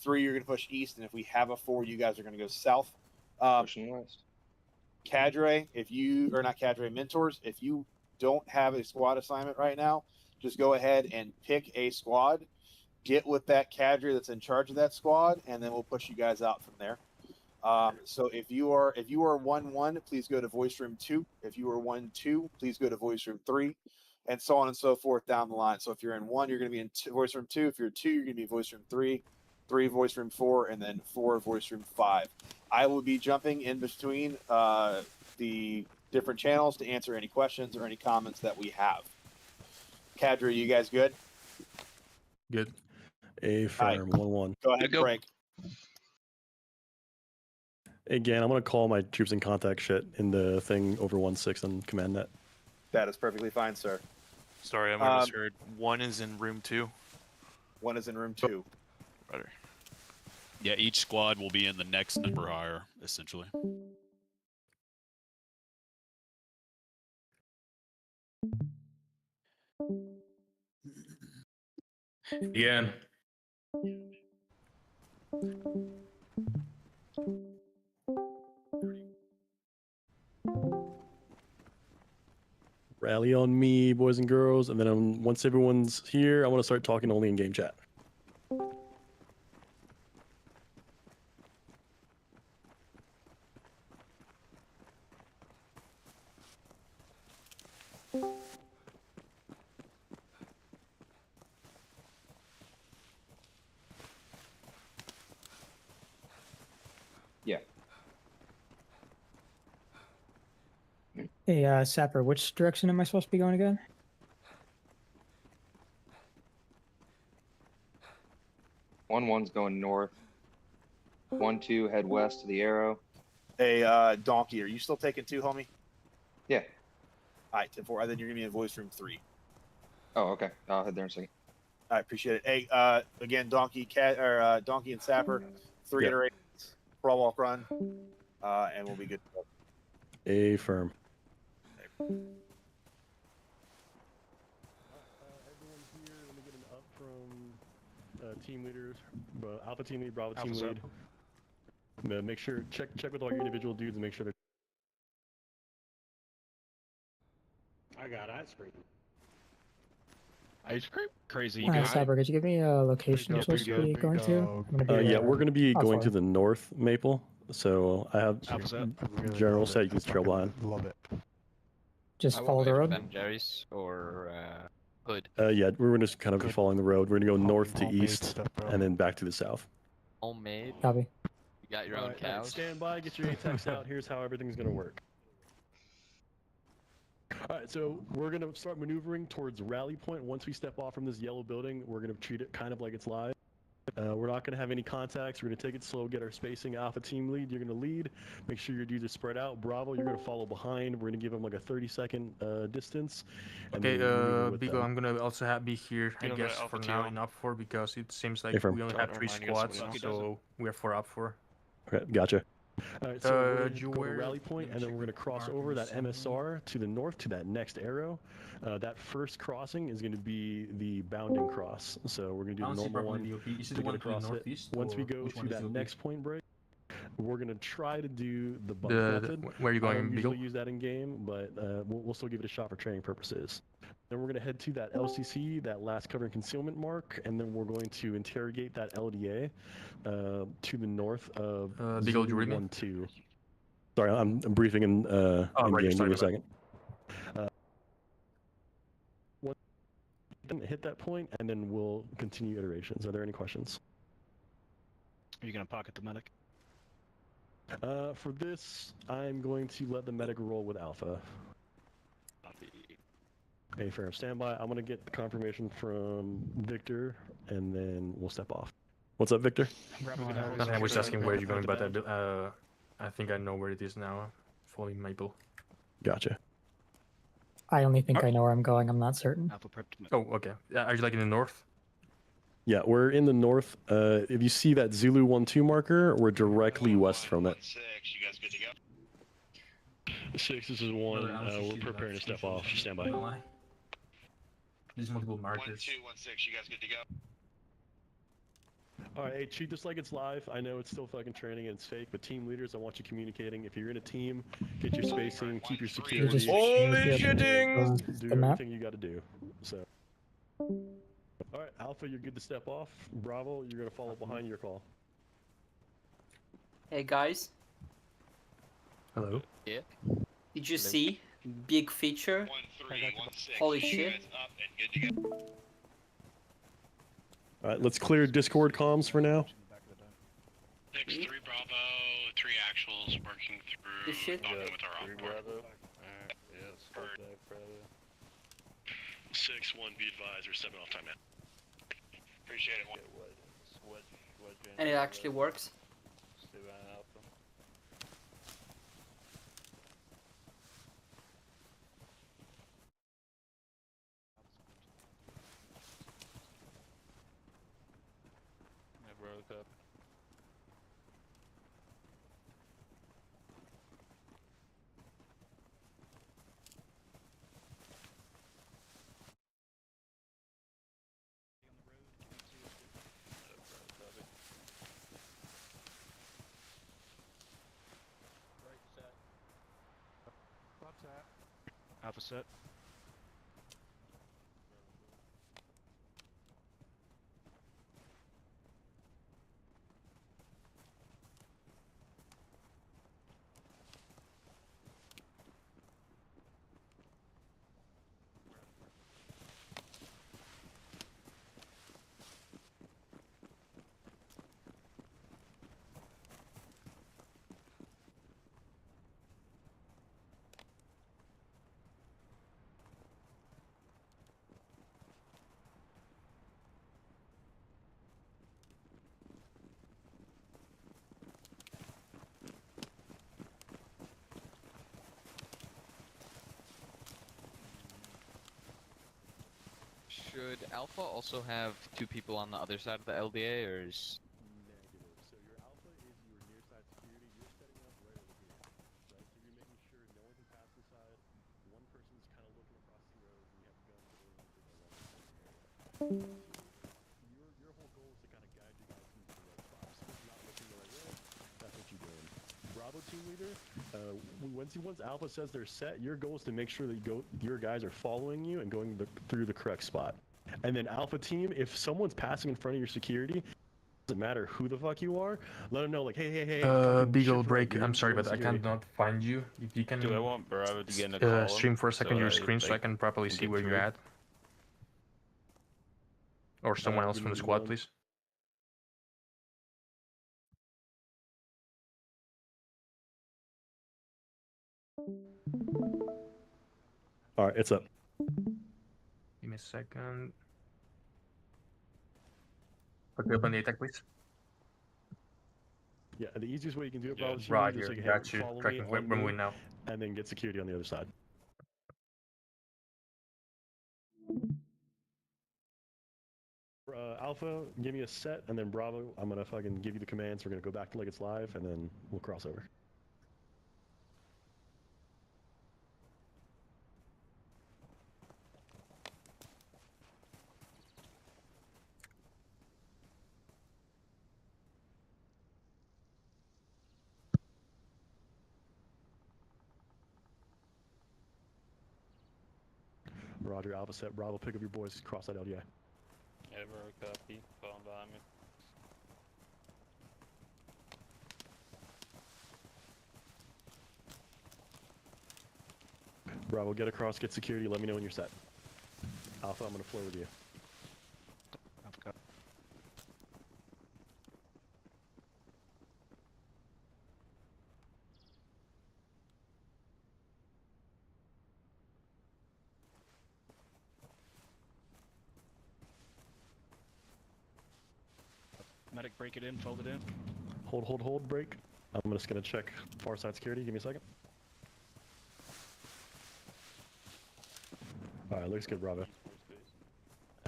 Speaker 6: 3, you're going to push east, and if we have a 4, you guys are going to go south.
Speaker 8: Pushing west.
Speaker 6: Cadre, not Cadre, mentors, if you don't have a squad assignment right now, just go ahead and pick a squad, get with that cadre that's in charge of that squad, and then we'll push you guys out from there. So if you are 1-1, please go to voice room 2. If you are 1-2, please go to voice room 3, and so on and so forth down the line. So if you're in 1, you're going to be in voice room 2. If you're 2, you're going to be in voice room 3, 3 voice room 4, and then 4 voice room 5. I will be jumping in between the different channels to answer any questions or any comments that we have. Cadre, you guys good?
Speaker 17: Good. A firm. 1-1.
Speaker 6: Go ahead, break.
Speaker 17: Again, I'm going to call my troops in contact shit in the thing over 1-6 on command net.
Speaker 6: That is perfectly fine, sir.
Speaker 18: Sorry, I might have misheard. 1 is in room 2.
Speaker 6: 1 is in room 2.
Speaker 18: Better.
Speaker 7: Yeah, each squad will be in the next number higher, essentially.
Speaker 1: Again.
Speaker 17: Rally on me, boys and girls, and then once everyone's here, I want to start talking only in game chat.
Speaker 8: Yeah.
Speaker 4: Hey, Sapper, which direction am I supposed to be going again?
Speaker 8: One's going north. 1-2 head west to the arrow.
Speaker 6: Hey, Donkey, are you still taking 2, homie?
Speaker 8: Yeah.
Speaker 6: All right, 10-4. Then you're gonna be in voice room 3.
Speaker 8: Oh, okay. I'll head there in a second.
Speaker 6: I appreciate it. Hey, again, Donkey and Sapper, 3 iterations, crawl, walk, run, and we'll be good to go.
Speaker 17: A firm.
Speaker 6: Okay.
Speaker 17: Everyone here, let me get an up from team leaders, Alpha team lead, Bravo team lead. Make sure check with all your individual dudes and make sure they're.
Speaker 16: I got ice cream.
Speaker 13: Ice cream? Crazy.
Speaker 4: Alright, Sapper, could you give me a location you're supposed to be going to? I'm gonna be,
Speaker 17: Yeah, we're going to be
Speaker 4: how
Speaker 17: going
Speaker 4: far?
Speaker 17: to the north, Maple. So I have general set. You can trail behind.
Speaker 5: Love it.
Speaker 4: Just follow the road?
Speaker 3: Ben Jerry's or Hood.
Speaker 17: Yeah, we're going to kind of be following the road. We're going to go north to east and then back to the south.
Speaker 3: Homemade.
Speaker 4: Copy.
Speaker 3: You got your own cows.
Speaker 17: Stand by, get your ATEX out. Here's how everything's going to work. Alright, so we're going to start maneuvering towards rally point. Once we step off from this yellow building, we're going to treat it kind of like it's live. We're not going to have any contacts. We're going to take it slow, get our spacing. Alpha team lead, you're going to lead. Make sure your dudes are spread out. Bravo, you're going to follow behind. We're going to give them like a 30-second distance.
Speaker 1: Okay, Bigo, I'm going to also be here, I guess, for now in up 4 because it seems like we only have 3 squads, so we are 4 up 4.
Speaker 17: Okay, gotcha. Alright, so we're going to
Speaker 1: you
Speaker 17: go to
Speaker 1: wear-
Speaker 17: rally point, and then we're going to cross over that MSR to the north to that next arrow. That first crossing is going to be the bounding cross. So we're going to do the normal one.
Speaker 1: Is it
Speaker 17: to
Speaker 1: the one
Speaker 17: get
Speaker 1: to the
Speaker 17: across it.
Speaker 1: northeast?
Speaker 17: Once we
Speaker 1: or
Speaker 17: go
Speaker 1: which one
Speaker 17: to
Speaker 1: is
Speaker 17: that
Speaker 1: the
Speaker 17: next point break, we're going to try to do the bump
Speaker 1: The-
Speaker 17: method.
Speaker 1: where are you
Speaker 17: I
Speaker 1: going,
Speaker 17: don't usually
Speaker 1: Beagle?
Speaker 17: use that in game, but we'll still give it a shot for training purposes. Then we're going to head to that LCC, that last cover and concealment mark, and then we're going to interrogate that LDA to the north of
Speaker 1: Beagle, you read me?
Speaker 17: 1-2. Sorry, I'm briefing in
Speaker 1: right,
Speaker 17: game. Give
Speaker 1: sorry
Speaker 17: me a
Speaker 1: about
Speaker 17: second. Hit that point, and then we'll continue iterations. Are there any questions?
Speaker 14: Are you going to pocket the medic?
Speaker 17: For this, I'm going to let the medic roll with Alpha. Hey, fair. Standby. I'm going to get the confirmation from Victor, and then we'll step off. What's up, Victor?
Speaker 1: I was asking where you're going, but I think I know where it is now. Following Maple.
Speaker 17: Gotcha.
Speaker 4: I only think I know where I'm going. I'm not certain.
Speaker 1: Oh, okay. Are you like in the north?
Speaker 17: Yeah, we're in the north. If you see that Zulu 1-2 marker, we're directly west from it. 6, this is 1. We're preparing to step off. Stand by.
Speaker 1: There's multiple markers.
Speaker 6: 1-2-1-6, you guys good to go?
Speaker 17: Alright, hey, treat this like it's live. I know it's still fucking training and it's fake, but team leaders, I want you communicating. If you're in a team, get your spacing, keep your security.
Speaker 4: Holy
Speaker 17: shitting! Do everything you gotta do. So. Alright, Alpha, you're good to step off. Bravo, you're gonna follow behind your call.
Speaker 19: Hey guys,
Speaker 1: Hello.
Speaker 3: Yeah.
Speaker 19: did you see? Big feature. Holy shit.
Speaker 17: Alright, let's clear Discord comms for now.
Speaker 20: 6-3 Bravo, 3 actuals working through
Speaker 19: This shit?
Speaker 20: talking with our op.
Speaker 17: 6-1, be advised, or 7 off time now.
Speaker 6: Appreciate it.
Speaker 19: And it actually works?
Speaker 13: Alpha set.
Speaker 3: Should Alpha also have 2 people on the other side of the LDA, or is...
Speaker 17: Negative. So your Alpha is your near side security. You're setting up right over here. Right? So you're making sure no one can pass this side. One person's kind of looking across the road, and you have guns aiming along the center area. Your whole goal is to kind of guide you guys into the right spot. So if you're not looking the right way, that's what you're doing. Bravo team leader, once Alpha says they're set, your goal is to make sure that your guys are following you and going through the correct spot. And then Alpha team, if someone's passing in front of your security, doesn't matter who the fuck you are, let them know like, hey.
Speaker 1: Beagle break. I'm sorry, but I cannot find you. If you can,
Speaker 21: Do I want Bravo to get in a column?
Speaker 1: stream for a second your screen so I
Speaker 21: like,
Speaker 1: can properly see where you're at. Or someone else from the squad, please.
Speaker 17: All right, it's up.
Speaker 1: Give me a second. Okay, open the attack, please.
Speaker 17: Yeah, the easiest way you can do it, Bravo team
Speaker 1: Right
Speaker 17: leader, is
Speaker 1: here,
Speaker 17: like,
Speaker 1: got
Speaker 17: hey,
Speaker 1: you.
Speaker 17: follow me
Speaker 1: Tracking
Speaker 17: on
Speaker 1: where
Speaker 17: me,
Speaker 1: we now.
Speaker 17: and then get security on the other side. Alpha, give me a set, and then Bravo, I'm gonna fucking give you the commands. We're gonna go back to like it's live, and then we'll cross over. Roger, Alpha set, Bravo, pick up your boys, cross that LDI.
Speaker 21: Ever copy, falling behind me.
Speaker 17: Bravo, get across, get security, let me know when you're set. Alpha, I'm gonna flow with you.
Speaker 21: Alpha.
Speaker 9: Medic, break it in, fold it in.
Speaker 17: Hold, break. I'm just gonna check far side security. Give me a second. All right, looks good, Bravo.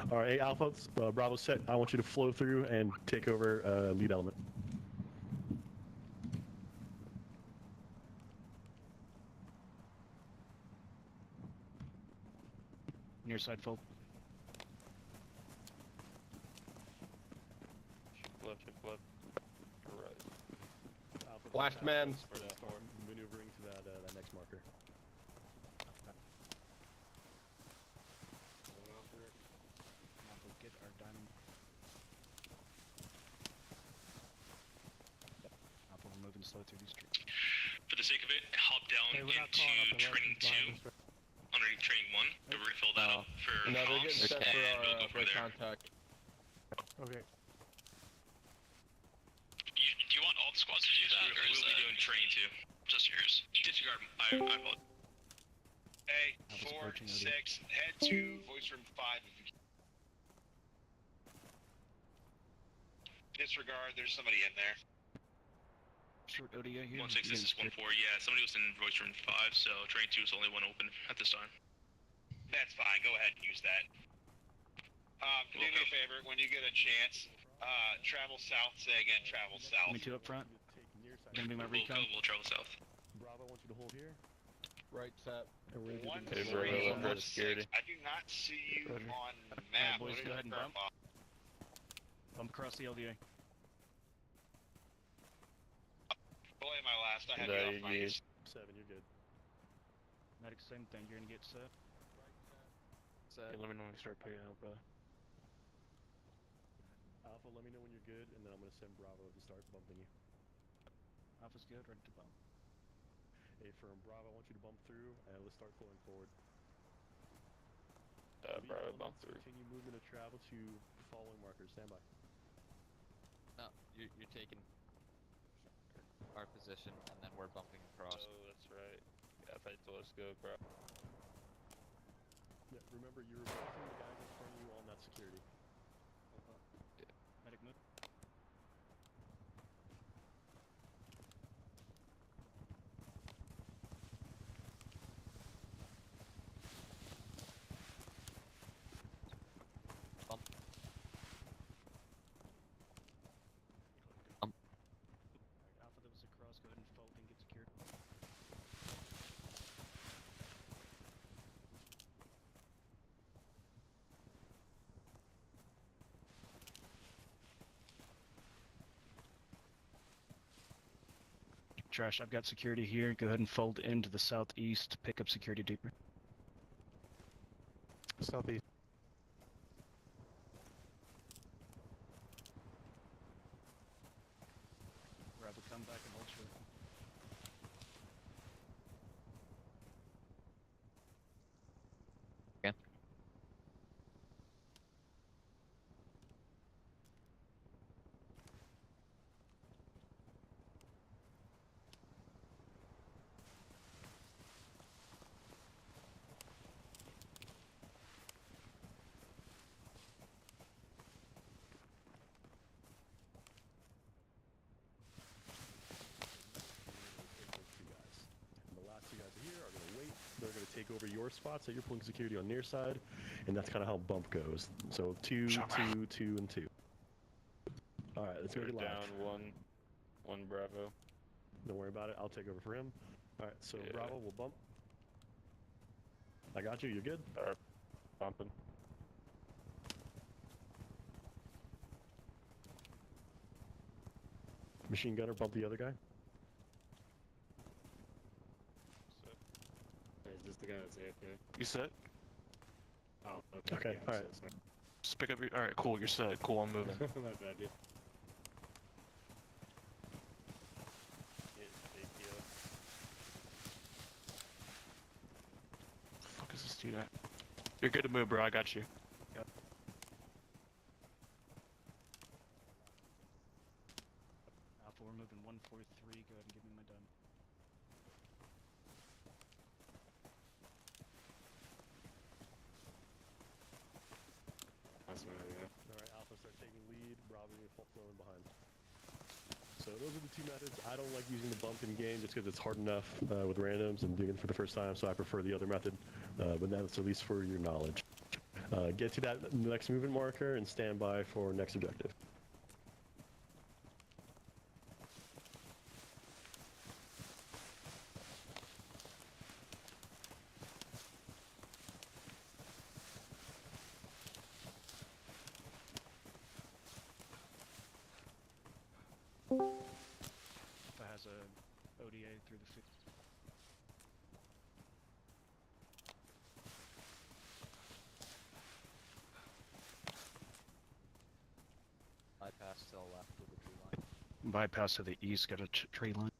Speaker 17: All right, hey, Alpha, Bravo set. I want you to flow through and take over lead element.
Speaker 9: Near side fold.
Speaker 21: Left, left. Right.
Speaker 17: Alpha,
Speaker 11: Last man.
Speaker 17: Start maneuvering to that next marker.
Speaker 9: Get our diamond. Alpha, we're moving slow through these trees.
Speaker 20: For the sake of it, hop down into training 2. Underneath training 1. We're gonna fill that up for
Speaker 11: No, they're
Speaker 20: comms,
Speaker 11: getting set
Speaker 20: and we'll go
Speaker 11: for
Speaker 20: from there.
Speaker 11: contact.
Speaker 5: Okay.
Speaker 20: Do you want all the squads to do that, or is we'll be doing training 2? Just yours. Disregard. I vote.
Speaker 22: Hey, 4, 6, head to voice room 5 if you can. Disregard, there's somebody in there.
Speaker 9: Short ODA here.
Speaker 20: 1-6, this is 1-4. Yeah, somebody was in voice room 5, so train 2 is the only one open at this time.
Speaker 22: That's fine, go ahead and use that. Do me a favor, when you get a chance, travel south, say again, travel south.
Speaker 9: Me 2 up front. Gonna be my recon.
Speaker 20: We'll travel south.
Speaker 17: Bravo, I want you to hold here.
Speaker 11: Right tap.
Speaker 17: And we're gonna
Speaker 22: 1,
Speaker 17: do
Speaker 22: 3,
Speaker 17: this.
Speaker 22: 1, 6. I do not see you on the map.
Speaker 9: Boys, go ahead and bump.
Speaker 22: Bump.
Speaker 9: Bump across the LDA.
Speaker 22: Belay my last, I had you off my
Speaker 17: 7, you're good.
Speaker 9: Medic, same thing. You're gonna get set.
Speaker 21: Yeah, let me know when you start picking up, brother.
Speaker 17: Alpha, let me know when you're good, and then I'm gonna send Bravo to start bumping you.
Speaker 9: Alpha's good, ready to bump.
Speaker 17: Hey, firm Bravo, I want you to bump through, and let's start flowing forward.
Speaker 21: Bravo, bump through.
Speaker 17: Continue movement of travel to following markers. Stand by.
Speaker 3: No, you're taking our position, and then we're bumping across.
Speaker 21: Oh, that's right. Yeah, if I told us to go, bro.
Speaker 17: Yeah, remember, you're replacing the guys in front of you on that security.
Speaker 9: Medic move.
Speaker 3: Bump.
Speaker 9: Alpha that was across, go ahead and fold and get secured. Trash, I've got security here. Go ahead and fold into the southeast. Pick up security deeper.
Speaker 5: Southeast.
Speaker 9: Bravo, come back and hold short.
Speaker 3: Yeah.
Speaker 17: And the last 2 guys here are going to wait. They're going to take over your spots that you're pulling security on near side, and that's kind of how bump goes. So 2, 2, 2, and 2. All right, let's make it live.
Speaker 21: Down one Bravo.
Speaker 17: Don't worry about it. I'll take over for him. All right, so
Speaker 21: Yeah.
Speaker 17: Bravo will bump. I got you. You're good.
Speaker 21: Alright, bumping.
Speaker 17: Machine gunner, bump the other guy.
Speaker 21: Is this the guy that's AFK? You set?
Speaker 17: Oh, okay. All right.
Speaker 21: Just pick up your. Alright, cool. You're set. Cool. I'm moving. My bad, dude. Fuck is this dude at? You're good to move, bro. I got you. Yep.
Speaker 9: Alpha, we're moving 143. Go ahead and give me my diamond.
Speaker 21: That's my idea.
Speaker 17: All right, Alpha, start taking lead, Bravo flowing behind. So those are the two methods. I don't like using the bump in game just because it's hard enough with randoms and doing it for the first time, so I prefer the other method. But that's at least for your knowledge. Get to that next movement marker and stand by for next objective.
Speaker 9: Alpha has a ODA through the field.
Speaker 3: Bypass to the left of the tree line.
Speaker 9: Bypass to the east, got a tree line.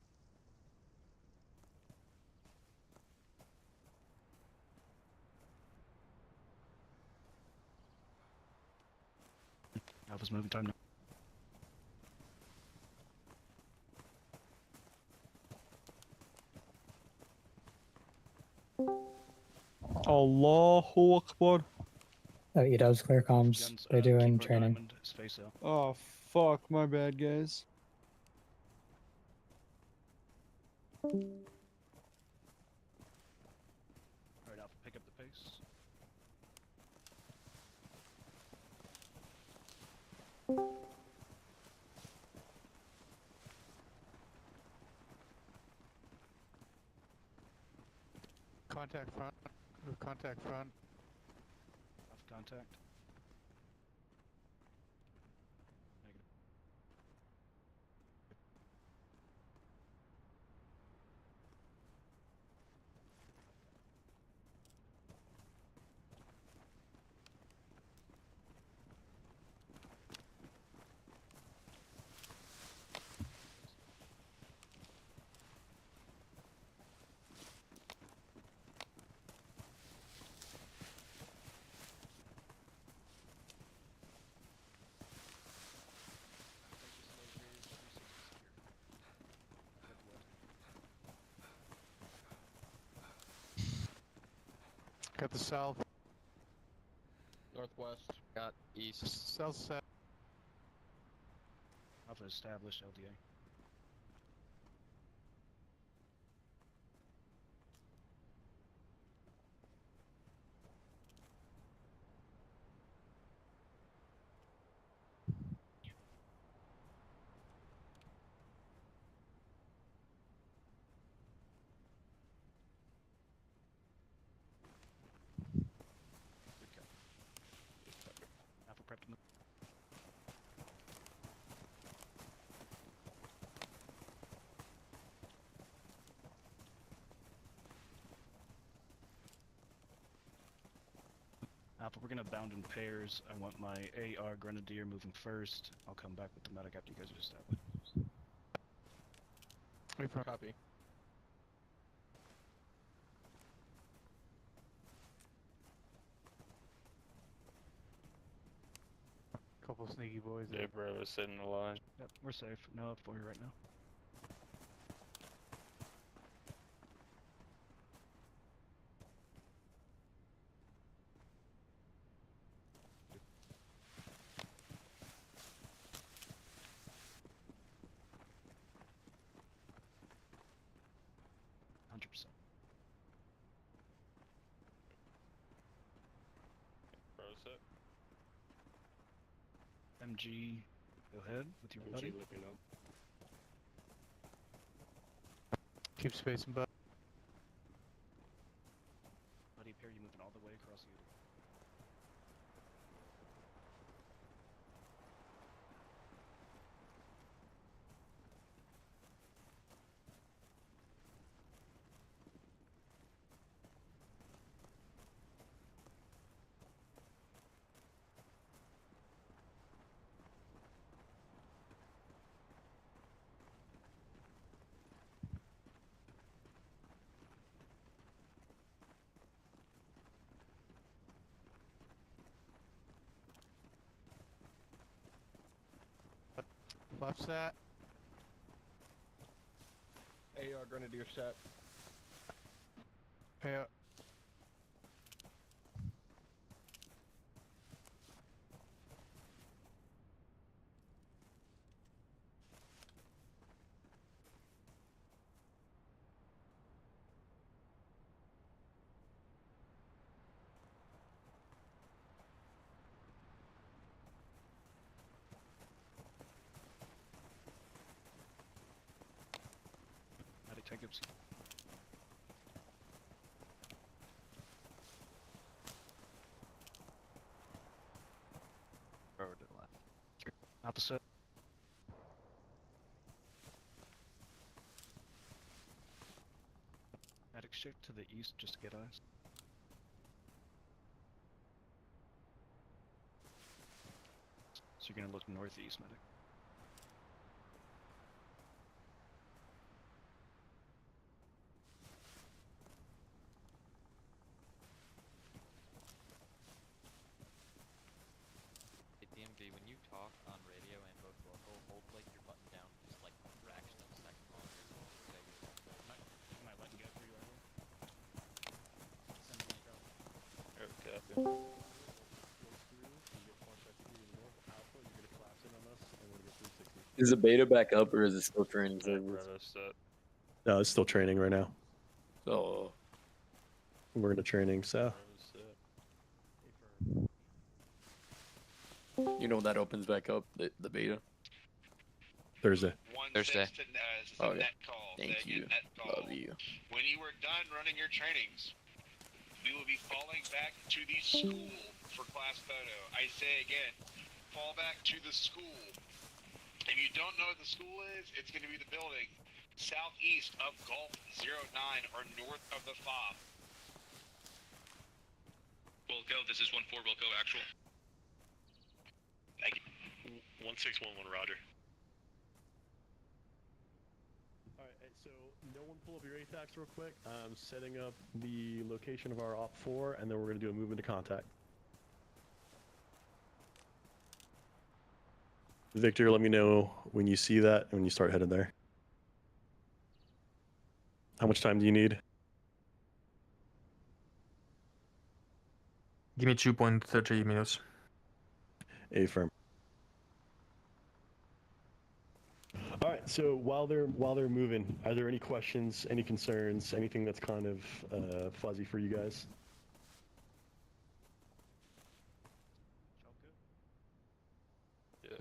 Speaker 9: Alpha's moving time now.
Speaker 10: Allahu Akbar.
Speaker 4: Edo's clear comms. They're doing training.
Speaker 9: Space out.
Speaker 10: Oh, fuck. My bad, guys.
Speaker 9: Alright, Alpha, pick up the pace.
Speaker 5: Contact front. Contact front.
Speaker 9: Off contact. Negative.
Speaker 5: Got the south.
Speaker 11: Northwest.
Speaker 3: Got east.
Speaker 5: South side.
Speaker 9: Alpha established LDA. Alpha prep to move. Alpha, we're gonna bound in pairs. I want my AR Grenadier moving first. I'll come back with the medic after you guys are established.
Speaker 11: Copy.
Speaker 5: Couple sneaky boys there.
Speaker 21: Yeah, bro, we're sitting alive.
Speaker 9: Yep, we're safe. No up for you right now.
Speaker 21: Bro, set.
Speaker 9: MG, go ahead with your buddy.
Speaker 11: looking up.
Speaker 5: Keep spacing, bud.
Speaker 9: Buddy, pair you moving all the way across the
Speaker 5: Left set.
Speaker 11: AR Grenadier set.
Speaker 5: Yeah.
Speaker 9: Jacobs.
Speaker 3: Forward to the left.
Speaker 9: Opposite. Medic shift to the east just to get eyes. So you're gonna look northeast, medic.
Speaker 3: Hey, DMV, when you talk on radio and both local, hold like your button down just like a fraction of a second longer. So you
Speaker 9: Am I letting go for you earlier?
Speaker 3: send me intro.
Speaker 2: Is the beta back up or is it still training servers?
Speaker 17: No, it's still training right now.
Speaker 2: So
Speaker 17: we're into training, so.
Speaker 2: You know when that opens back up, the beta?
Speaker 17: Thursday.
Speaker 2: Thursday.
Speaker 22: Oh,
Speaker 2: Okay.
Speaker 22: Call.
Speaker 2: Thank you. Love you.
Speaker 22: When you are done running your trainings, we will be falling back to the school for class photo. I say again, fall back to the school. If you don't know what the school is, it's going to be the building southeast of Gulf 09 or north of the FOB.
Speaker 20: Wilco, this is 1-4 Wilco, actual.
Speaker 22: Thank you.
Speaker 20: 1611, roger.
Speaker 17: Alright, so no one pull up your ATACs real quick. I'm setting up the location of our Op 4, and then we're going to do a move into contact. Victor, let me know when you see that and when you start headed there. How much time do you need?
Speaker 1: Give me 2.30 minutes.
Speaker 17: Affirm. All right. So while they're moving, are there any questions, any concerns, anything that's kind of fuzzy for you guys?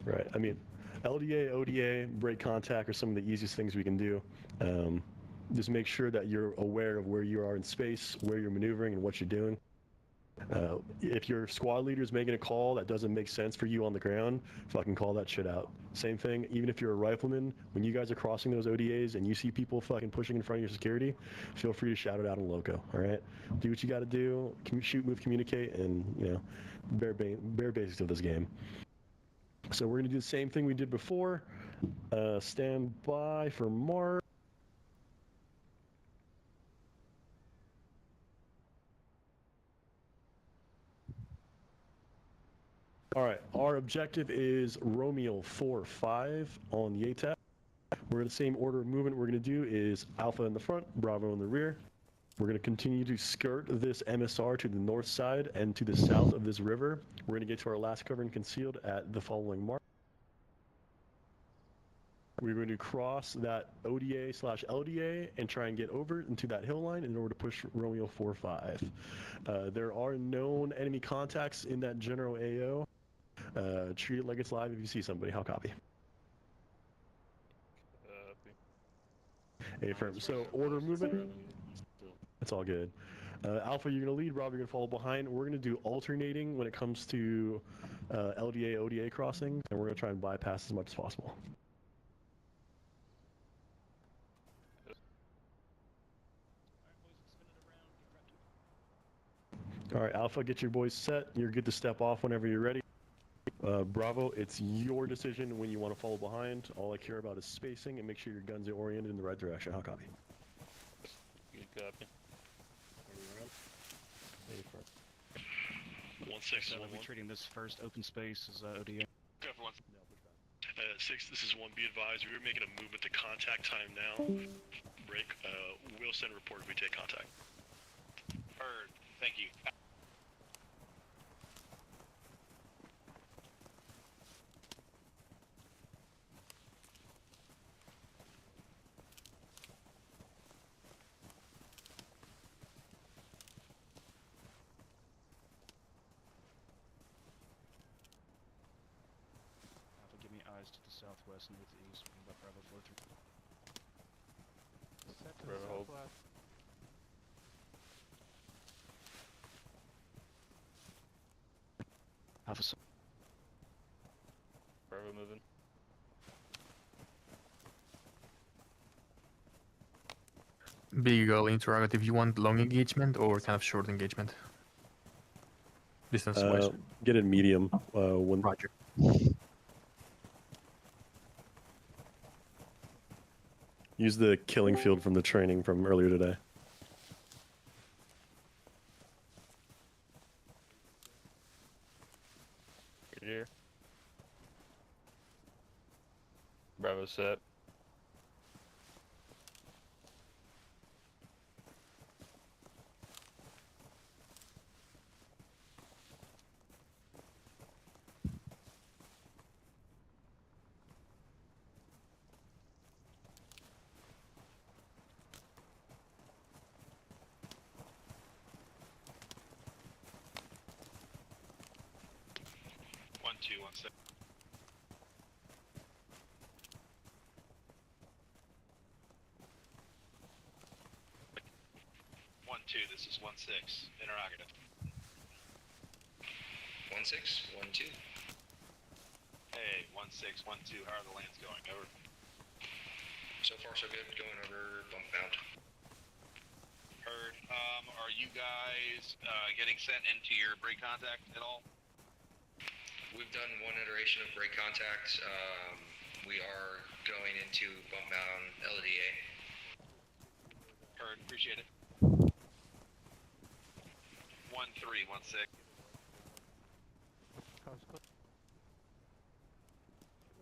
Speaker 17: Right. I mean, LDA, ODA, break contact are some of the easiest things we can do. Just make sure that you're aware of where you are in space, where you're maneuvering, and what you're doing. If your squad leader is making a call that doesn't make sense for you on the ground, fucking call that shit out. Same thing, even if you're a rifleman, when you guys are crossing those ODAs and you see people fucking pushing in front of your security, feel free to shout it out on loco, all right? Do what you got to do, shoot, move, communicate, and, you know, bare basics of this game. So we're going to do the same thing we did before. Stand by for mark. All right, our objective is Romeo 4-5 on the ATAC. We're in the same order of movement. We're going to do is Alpha in the front, Bravo in the rear. We're going to continue to skirt this MSR to the north side and to the south of this river. We're going to get to our last cover and concealed at the following mark. We're going to cross that ODA/LDA and try and get over into that hill line in order to push Romeo 4-5. There are known enemy contacts in that general AO. Treat it like it's live if you see somebody. How copy? Affirm. So order movement. It's all good. Alpha, you're going to lead. Bravo, you're going to follow behind. We're going to do alternating when it comes to LDA, ODA crossings, and we're going to try and bypass as much as possible. All right, Alpha, get your boys set. You're good to step off whenever you're ready. Bravo, it's your decision when you want to follow behind. All I care about is spacing and make sure your guns are oriented in the right direction. How copy?
Speaker 21: Good copy.
Speaker 9: 16. We'll be treating this first open space as ODA.
Speaker 20: Everyone. 6, this is 1. Be advised, we are making a movement to contact time now. Break. We'll send a report if we take contact. Heard. Thank you.
Speaker 9: Alpha, give me eyes to the southwest, northeast. We can let Bravo flow through.
Speaker 5: Set to the
Speaker 21: Bravo, hold.
Speaker 5: southwest.
Speaker 21: Alpha. Bravo moving.
Speaker 1: Big Eagle interrogative, you want long engagement or kind of short engagement? Distance wise.
Speaker 17: Get it medium.
Speaker 1: Roger.
Speaker 17: Use the killing field from the training from earlier today.
Speaker 21: Here. Bravo set.
Speaker 22: One, two, one, six. One, two, this is 1-6. Interrogative. 1-6, 1-2. Hey, 1-6, 1-2. How are the lands going? Over. So far, so good. Going over bump bound. Heard. Are you guys getting sent into your break contact at all? We've done one iteration of break contact. We are going into bump bound LDA. Heard. Appreciate it. 1-3, 1-6.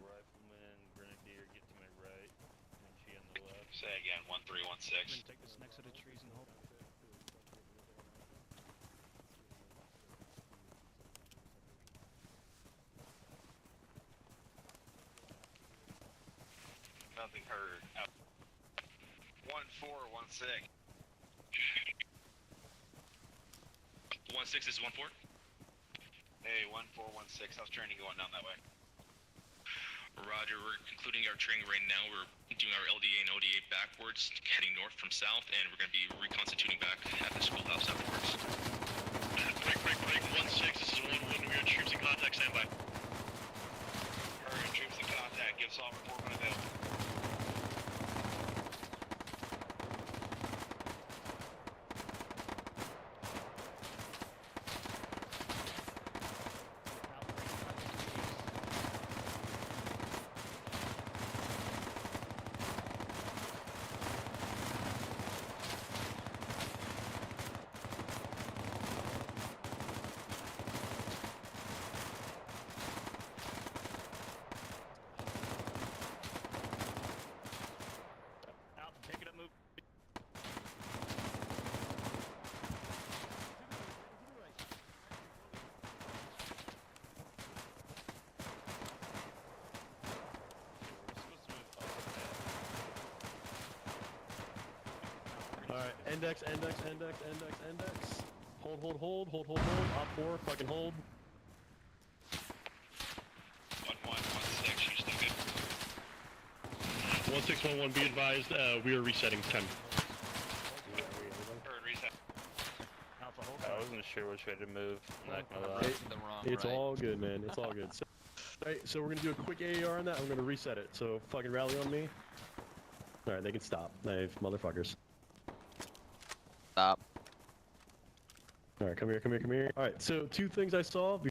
Speaker 21: Rifleman, Grenadier, get to my right. And she on the left.
Speaker 22: Say again, 1-3, 1-6.
Speaker 14: Take this next set of trees and hold.
Speaker 22: Nothing heard. 1-4, 1-6. 1-6, this is 1-4. Hey, 1-4, 1-6. How's training going down that way?
Speaker 12: Roger, we're concluding our training right now. We're doing our LDA and ODA backwards, heading north from south, and we're going to be reconstituting back at the schoolhouse afterwards.
Speaker 20: Break. 1-6, this is 1-1. We are troops in contact, standby.
Speaker 22: Hurry, troops in contact. Give soft report when available.
Speaker 17: Alright, index. Hold. Op 4, fucking hold.
Speaker 22: 1-1, 1-6. You still good?
Speaker 20: 1-6, 1-1, be advised, we are resetting 10.
Speaker 22: Heard, reset.
Speaker 21: I wasn't sure which way to move. Not gonna lie.
Speaker 17: It's all good, man. It's all good. Alright, so we're gonna do a quick AAR on that. I'm gonna reset it. So fucking rally on me. Alright, they can stop. Knife, motherfuckers.
Speaker 3: Stop.
Speaker 17: Alright, come here. Alright, so two things I saw before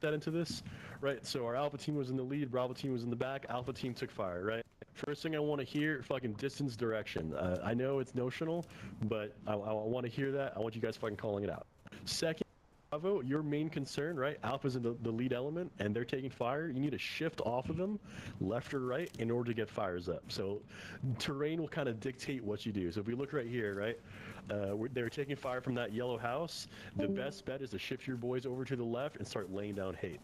Speaker 17: I get into this. Right, so our Alpha team was in the lead, Bravo team was in the back, Alpha team took fire, right? First thing I want to hear, fucking distance direction. I know it's notional, but I want to hear that. I want you guys fucking calling it out. Second, Bravo, your main concern, right? Alpha's in the lead element, and they're taking fire. You need to shift off of them, left or right, in order to get fires up. So terrain will kind of dictate what you do. So if we look right here, right? They're taking fire from that yellow house. The best bet is to shift your boys over to the left and start laying down hate.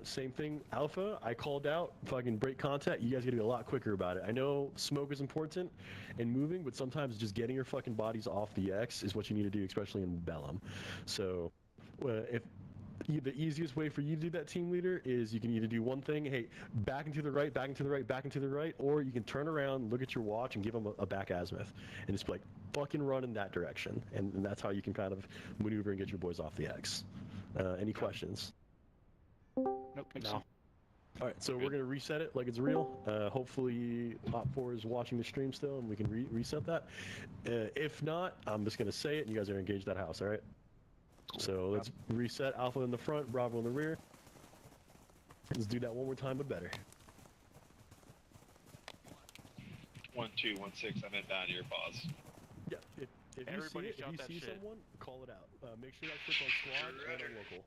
Speaker 17: Same thing, Alpha, I called out, fucking break contact. You guys gotta be a lot quicker about it. I know smoke is important and moving, but sometimes just getting your fucking bodies off the X is what you need to do, especially in Bellum. So, if The easiest way for you to do that, team leader, is you can either do one thing, hey, back and to the right, back and to the right, back and to the right, or you can turn around, look at your watch, and give them a back azimuth, and just be like, fucking run in that direction, and that's how you can kind of maneuver and get your boys off the X. Any questions?
Speaker 9: Nope.
Speaker 17: No. All right, so we're gonna reset it like it's real. Hopefully, Op4 is watching the stream still, and we can reset that. If not, I'm just gonna say it, and you guys are gonna engage that house. All right. So let's reset. Alpha in the front, Bravo in the rear. Let's do that one more time, but better.
Speaker 22: 1216. I meant down to your pause.
Speaker 17: Yeah. If
Speaker 9: Everybody
Speaker 17: you see someone, call it out. Make sure that shit's on squad and on local.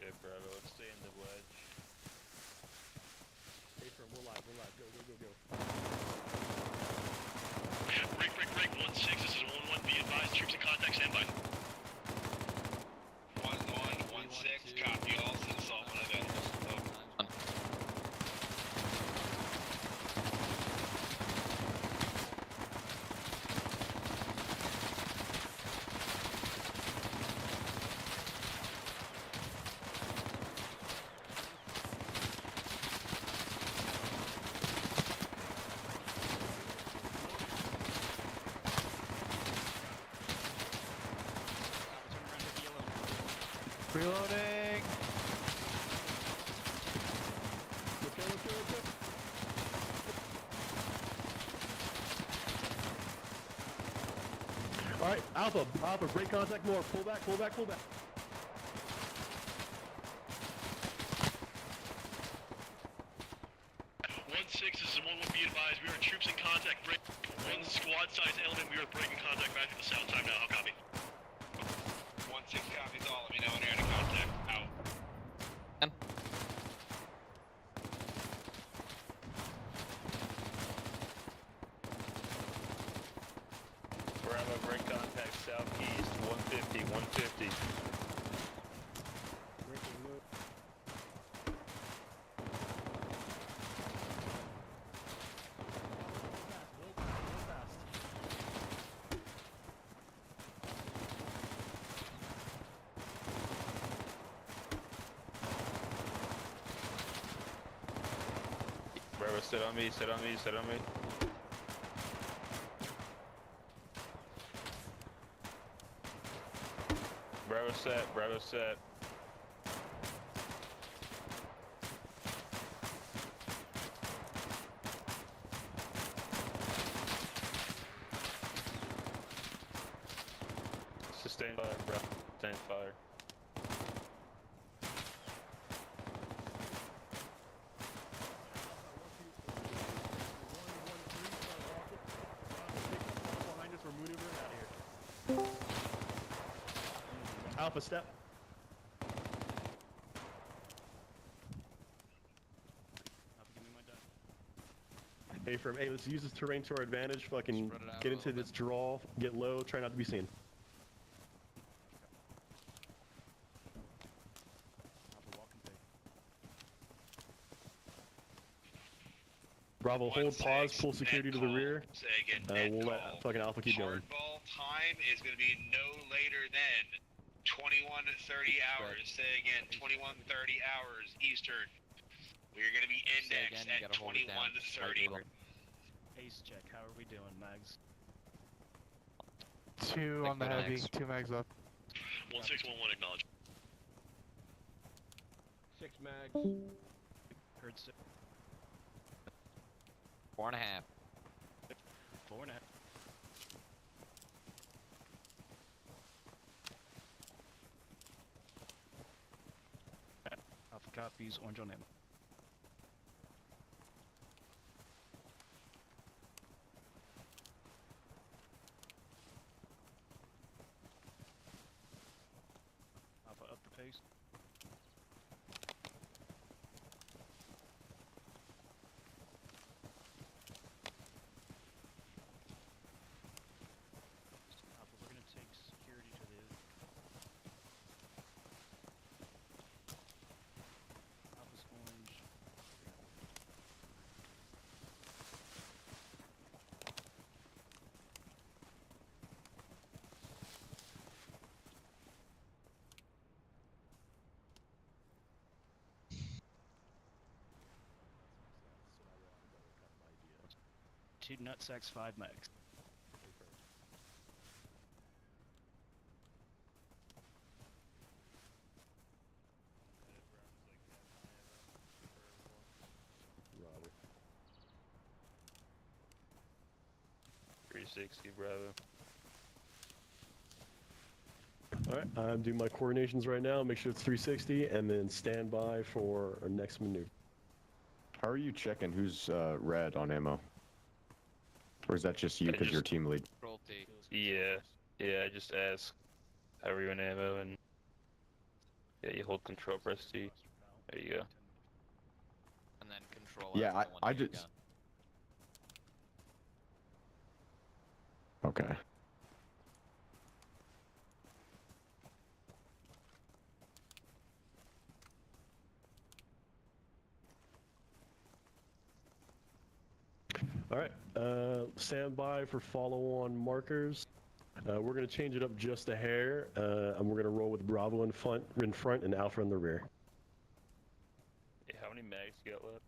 Speaker 21: Yeah, Bravo, let's stay in the wedge.
Speaker 17: Hey, firm, we're live. Go.
Speaker 20: Break. 1-6, this is 1-1. Be advised, troops in contact, stand by.
Speaker 22: 1-1-1-6, copy all. Send assault when available.
Speaker 5: Reloading.
Speaker 17: All right, Alpha, break contact more. Pull back.
Speaker 20: 1-6, this is 1-1. Be advised, we are troops in contact. Break. One squad size element. We are breaking contact back to the south. Time now. How copy?
Speaker 22: 1-6 copies all. Let me know when you're in contact. Out.
Speaker 21: Bravo, break contact southeast, 150. Bravo, sit on me. Bravo set. Sustain fire, bro. Sustain fire.
Speaker 17: We're maneuvering out of here. Alpha, step. Hey, firm. Hey, let's use this terrain to our advantage. Fucking get into this draw, get low, try not to be seen. Bravo, hold, pause, pull security to the rear.
Speaker 22: Say again,
Speaker 17: We'll let fucking Alpha keep going.
Speaker 22: Hardball time is going to be no later than 21:30 hours. Say again, 21:30 hours Eastern. We're going to be indexed at 21:30.
Speaker 9: Ace check, how are we doing, Mags?
Speaker 5: 2 on the heavy, 2 mags left.
Speaker 20: 1611, acknowledge.
Speaker 8: 6 mags.
Speaker 9: Heard 6.
Speaker 3: 4.5.
Speaker 9: 4.5. Alpha copies, orange on him. Alpha up the pace. Alpha, we're gonna take security to the Alpha's going 2 nutsacks, 5 mags.
Speaker 17: Roger.
Speaker 21: 360 Bravo.
Speaker 17: Alright, I'm doing my coordinations right now. Make sure it's 360, and then stand by for our next maneuver.
Speaker 15: How are you checking who's red on ammo? Or is that just you because you're team lead?
Speaker 21: Yeah, I just ask how are you in ammo, and yeah, you hold control, press T. There you go.
Speaker 3: And then control.
Speaker 15: Yeah, I just. Okay.
Speaker 17: Alright, stand by for follow-on markers. We're going to change it up just a hair, and we're going to roll with Bravo in front and Alpha in the rear.
Speaker 21: Hey, how many mags you got left?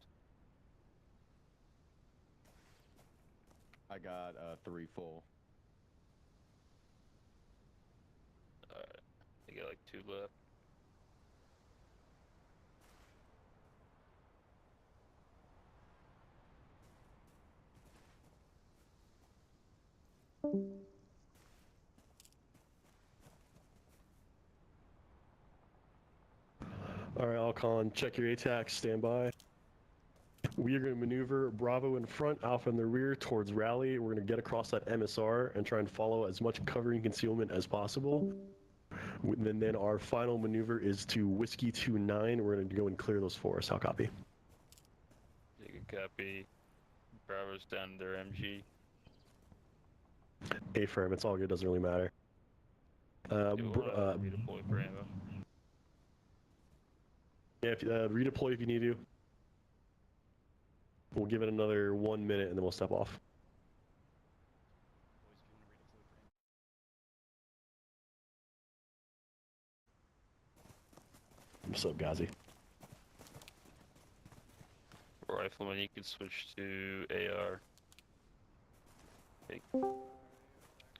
Speaker 15: I got 3 full.
Speaker 21: Alright, I got like 2 left.
Speaker 17: Alright, Alcon, check your ATAC, stand by. We are going to maneuver Bravo in front, Alpha in the rear towards Rally. We're going to get across that MSR and try and follow as much covering concealment as possible. And then our final maneuver is to Whiskey 2-9. We're going to go and clear those forests. How copy?
Speaker 21: You can copy. Bravo's down to their MG.
Speaker 17: A-firm, it's all good, doesn't really matter.
Speaker 21: Redeploy for ammo.
Speaker 17: Yeah, if, redeploy if you need to. We'll give it another 1 minute and then we'll step off. What's up, Gazi?
Speaker 21: Rifleman, you can switch to AR. Hey,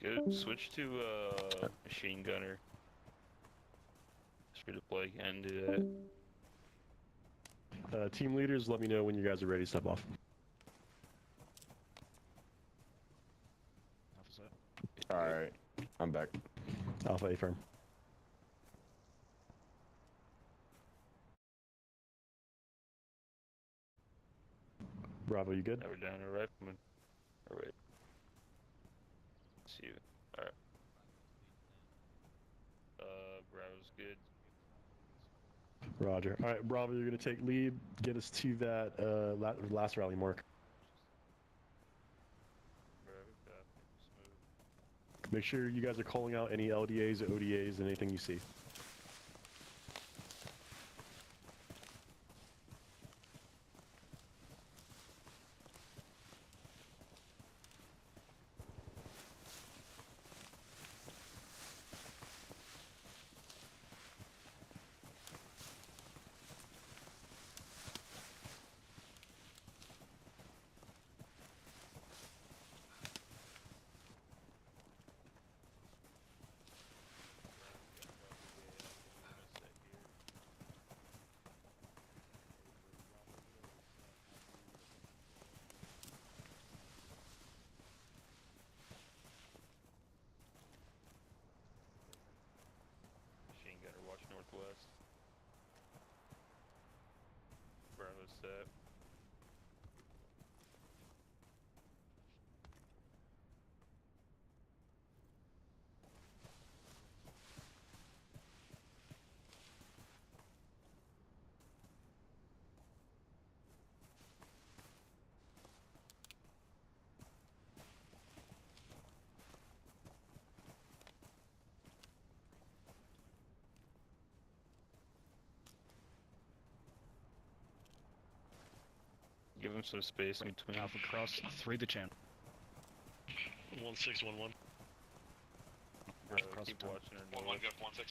Speaker 21: good. Switch to machine gunner. Just redeploy again, do that.
Speaker 17: Team leaders, let me know when you guys are ready to step off.
Speaker 15: Alright, I'm back.
Speaker 17: Alpha A-firm. Bravo, you good?
Speaker 21: Now we're down to rifleman. Alright. See you. Alright. Bravo's good.
Speaker 17: Roger. Alright, Bravo, you're going to take lead. Get us to that last rally mark. Make sure you guys are calling out any LDAs, ODAs, and anything you see.
Speaker 21: Machine gunner, watch northwest. Bravo's set. Give him some space in between.
Speaker 9: Alpha cross 3 the channel.
Speaker 20: 1611.
Speaker 21: Keep watching her.
Speaker 22: 1-1, go 1-6.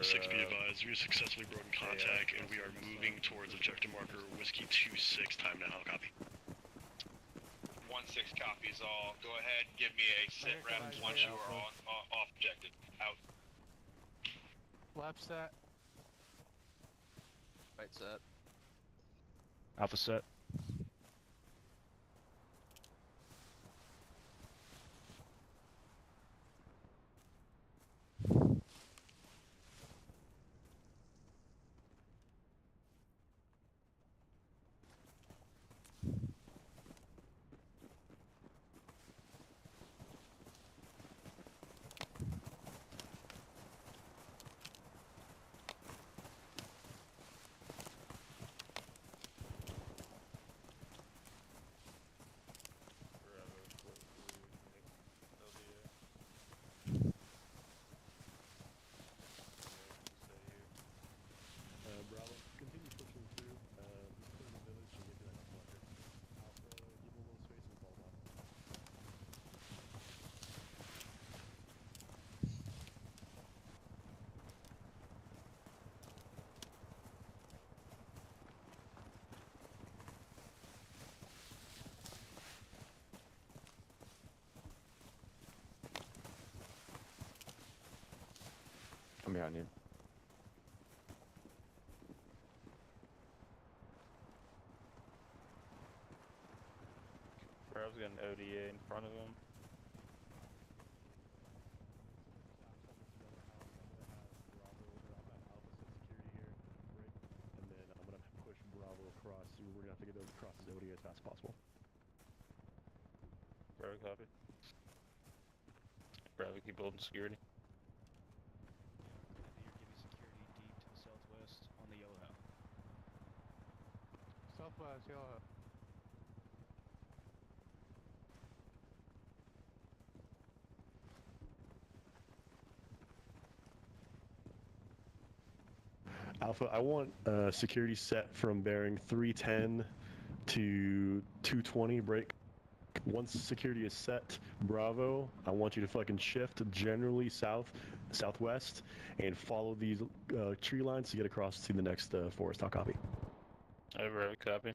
Speaker 20: 6 be advised, we have successfully broken contact and we are moving towards objective marker Whiskey 2-6. Time now, how copy?
Speaker 22: 1-1, 1-6 copies all. Go ahead, give me a sit rep once you are off objective. Out.
Speaker 5: Left set.
Speaker 3: Right set.
Speaker 9: Alpha set.
Speaker 17: Bravo, continue pushing through. Just put in the village and get to that cluster. Alpha, give him a little space and fall back.
Speaker 15: I'm behind you.
Speaker 21: Bravo's got an ODA in front of him.
Speaker 17: And then I'm gonna push Bravo across. We're gonna have to get those across his ODA as fast as possible.
Speaker 21: Bravo copy. Bravo keep holding security.
Speaker 9: You're giving security deep to the southwest on the yellow house.
Speaker 5: Southwest, yellow.
Speaker 17: Alpha, I want security set from bearing 310 to 220 break. Once security is set, Bravo, I want you to fucking shift generally southwest and follow these tree lines to get across to the next forest. I'll copy.
Speaker 21: Bravo copy.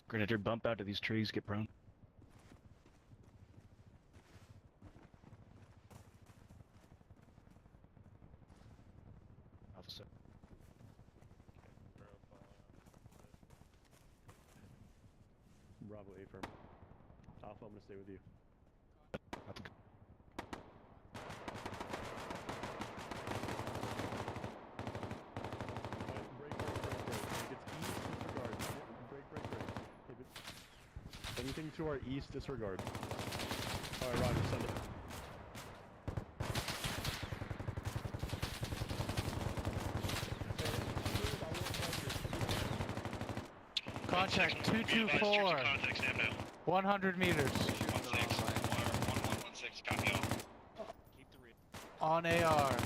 Speaker 9: Grenadier, bump out to these trees, get prone. Alpha set.
Speaker 17: Bravo A firm. Alpha, I'm gonna stay with you. Anything to our east, disregard. Alright, Roger, send it.
Speaker 5: Contact 224. 100 meters.
Speaker 22: 1116, copy all.
Speaker 5: On AR.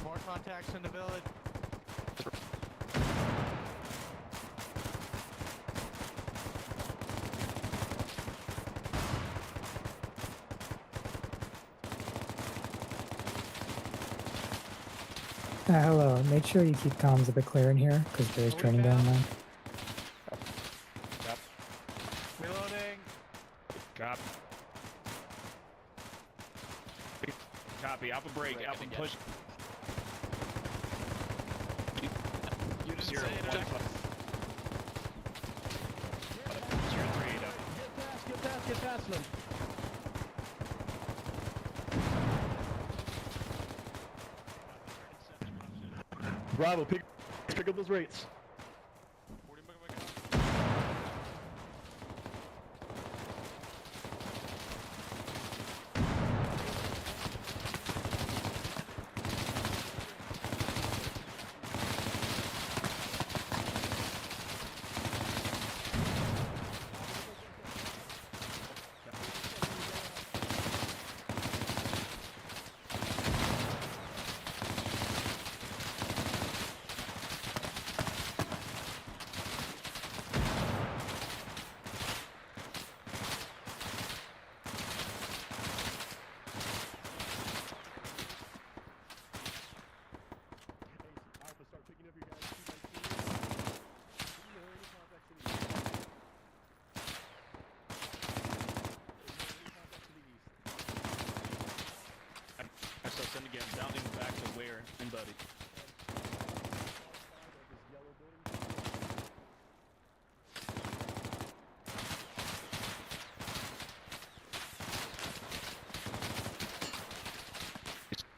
Speaker 5: More contacts in the village.
Speaker 4: Hello, make sure you keep comms a bit clear in here, because there's training going on.
Speaker 9: Cop.
Speaker 5: Reloading.
Speaker 9: Cop. Copy, Alpha break, Alpha push.
Speaker 5: You didn't
Speaker 9: Zero,
Speaker 5: say it.
Speaker 9: 1, 0-3,
Speaker 17: Get past them. Bravo, pick up those rates.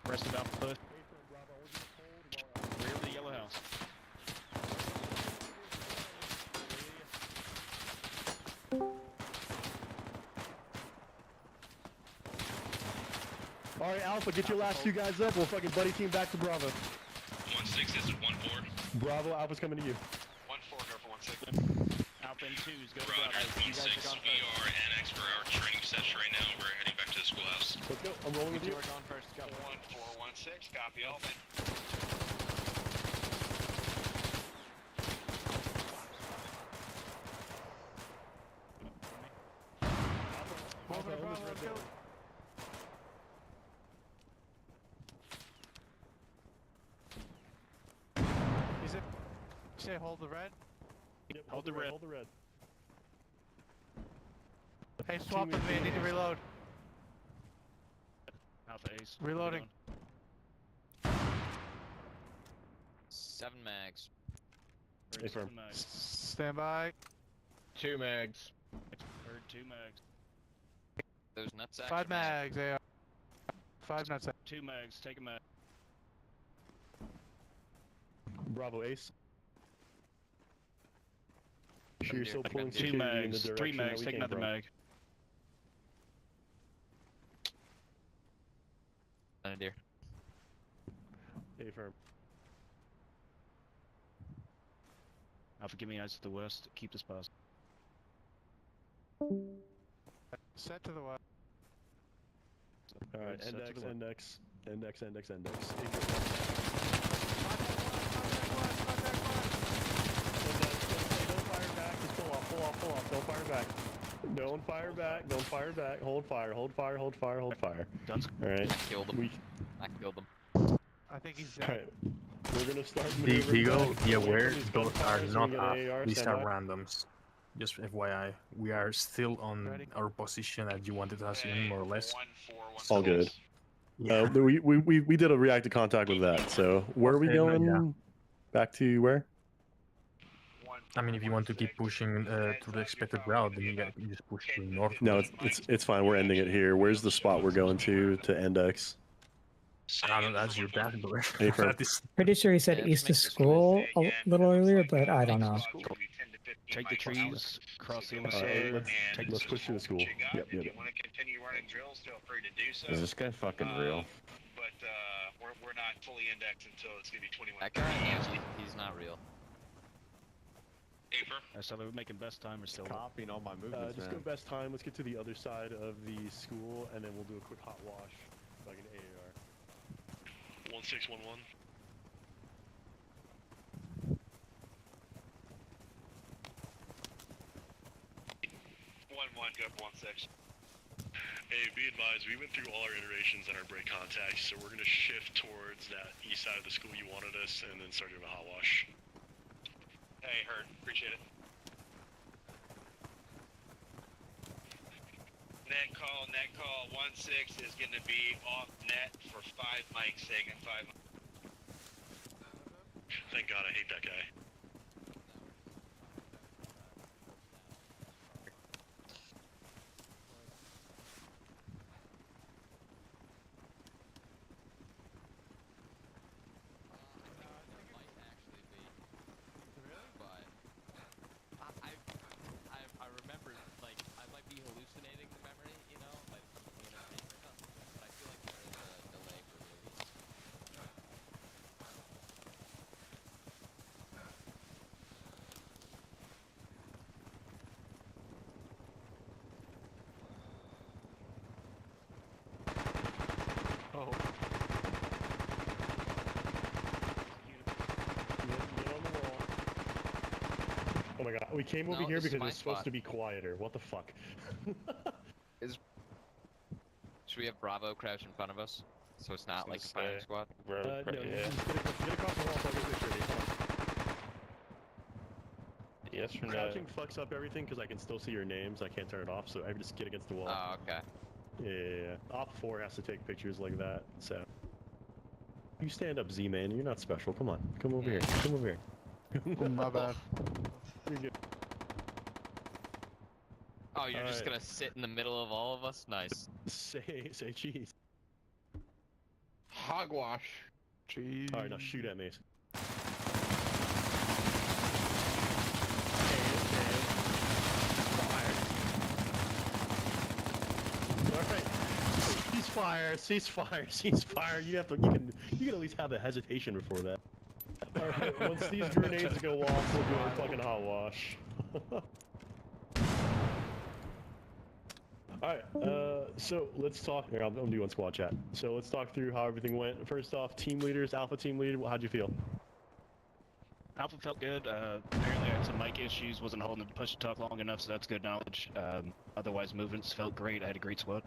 Speaker 9: Rest of Alpha. Rear of the yellow house.
Speaker 17: Alright, Alpha, get your last two guys up. We'll fucking buddy team back to Bravo.
Speaker 12: 1-6, this is 1-4.
Speaker 17: Bravo, Alpha's coming to you.
Speaker 22: 1-4, go for 1-6.
Speaker 9: Alpha and 2s, go to
Speaker 12: Roger,
Speaker 9: Bravo.
Speaker 12: 1-6, we are annex for our training session right now. We're heading back to the schoolhouse.
Speaker 17: Let's go. I'm rolling with you.
Speaker 22: We're going first. Go. 1-4-1-6, copy all.
Speaker 5: Bravo, let's go. Is it? Say hold the red.
Speaker 17: Yep, hold the red. Hold the red.
Speaker 5: Hey, swap with me. I need to reload.
Speaker 9: Alpha Ace.
Speaker 5: Reloading.
Speaker 3: 7 mags.
Speaker 17: Affirm.
Speaker 5: Stand by.
Speaker 11: 2 mags.
Speaker 9: Heard 2 mags.
Speaker 3: Those nuts.
Speaker 5: 5 mags. They are. 5 nuts.
Speaker 9: 2 mags. Take a mag.
Speaker 17: Bravo Ace. Sure you're still pulling
Speaker 9: 2
Speaker 17: security in the
Speaker 9: mags. 3
Speaker 17: direction that
Speaker 9: mags.
Speaker 17: we
Speaker 9: Take
Speaker 17: came
Speaker 9: another
Speaker 17: from.
Speaker 9: mag.
Speaker 3: Deer.
Speaker 17: Affirm.
Speaker 9: Alpha, give me eyes to the west. Keep this positive.
Speaker 5: Set to the west.
Speaker 17: Alright,
Speaker 9: Set to
Speaker 17: index,
Speaker 9: the left.
Speaker 17: index, index, index, index. Don't fire back, just pull off, pull off, pull off, don't fire back. Don't fire back, don't fire back, hold fire, hold fire, hold fire, hold fire. Alright.
Speaker 3: Killed him. I killed him.
Speaker 5: I think he's dead.
Speaker 17: Alright. We're gonna start
Speaker 1: Deagle, be aware,
Speaker 17: These
Speaker 1: those are
Speaker 17: gunfires,
Speaker 1: not
Speaker 17: we get
Speaker 1: us.
Speaker 17: AAR,
Speaker 1: These
Speaker 17: stand
Speaker 1: are
Speaker 17: by.
Speaker 1: randoms. Just FYI, we are still on our position that you wanted us in, more or less.
Speaker 17: All good.
Speaker 1: Yeah.
Speaker 17: We did a reactive contact with that, so where are we
Speaker 1: Okay,
Speaker 17: going?
Speaker 1: yeah.
Speaker 17: Back to where?
Speaker 1: I mean, if you want to keep pushing to the expected route, then you just push to north.
Speaker 17: No, it's fine. We're ending it here. Where's the spot we're going to index?
Speaker 1: I don't know, that's your dashboard.
Speaker 17: Affirm.
Speaker 1: That is...
Speaker 4: Pretty sure he said east of school a little earlier, but I don't know.
Speaker 9: Take the trees, cross the other
Speaker 17: Alright,
Speaker 9: side.
Speaker 17: let's push through the school. Yep, yep.
Speaker 22: If you want to continue running drills, feel free to do so.
Speaker 15: Is this guy fucking real?
Speaker 22: But we're not fully indexed until it's going to be 21.
Speaker 3: That guy, he's not real.
Speaker 9: So we're making best time or still.
Speaker 15: Copying all my movements,
Speaker 17: Just
Speaker 15: man.
Speaker 17: go best time. Let's get to the other side of the school, and then we'll do a quick hot wash, like an AAR.
Speaker 20: 1611.
Speaker 22: Go for 16.
Speaker 20: Hey, be advised, we went through all our iterations and our break contacts, so we're gonna shift towards that east side of the school you wanted us, and then start doing a hot wash.
Speaker 22: Hey, heard. Appreciate it. Net call. 1-6 is going to be off net for 5 mics, Sagan. 5 mics.
Speaker 20: Thank God, I hate that guy.
Speaker 3: I remember, like, I might be hallucinating the memory, you know, like something in a dream or something, but I feel like there is a delay for movies.
Speaker 5: Oh.
Speaker 17: Get on the wall. Oh my god, we came over
Speaker 3: No,
Speaker 17: here
Speaker 3: this is
Speaker 17: because
Speaker 3: my
Speaker 17: it's supposed
Speaker 3: spot.
Speaker 17: to be quieter. What the fuck?
Speaker 3: Should we have Bravo crouch in front of us? So it's not like a firing squad?
Speaker 17: No, just get across the wall so I can picture it.
Speaker 21: Yes or no?
Speaker 17: Crouching fucks up everything because I can still see your names. I can't turn it off, so I just get against the wall.
Speaker 3: Oh, okay.
Speaker 17: Yeah. Op 4 has to take pictures like that, so. You stand up, Z-Man. You're not special. Come on. Come over here. Come over here.
Speaker 5: My bad.
Speaker 17: You're good.
Speaker 3: Oh, you're just
Speaker 17: Alright.
Speaker 3: gonna sit in the middle of all of us? Nice.
Speaker 17: Say cheese.
Speaker 11: Hogwash.
Speaker 17: Jeez. Alright, now shoot at me. Ceasefire. You can at least have a hesitation before that. Alright, once these grenades go off, we'll do a fucking hot wash. Alright, so let's talk. Here, I'm doing squad chat. So let's talk through how everything went. First off, team leaders, Alpha team leader, how'd you feel?
Speaker 9: Alpha felt good. Apparently I had some mic issues, wasn't holding the push to talk long enough, so that's good knowledge. Otherwise, movements felt great. I had a great squad.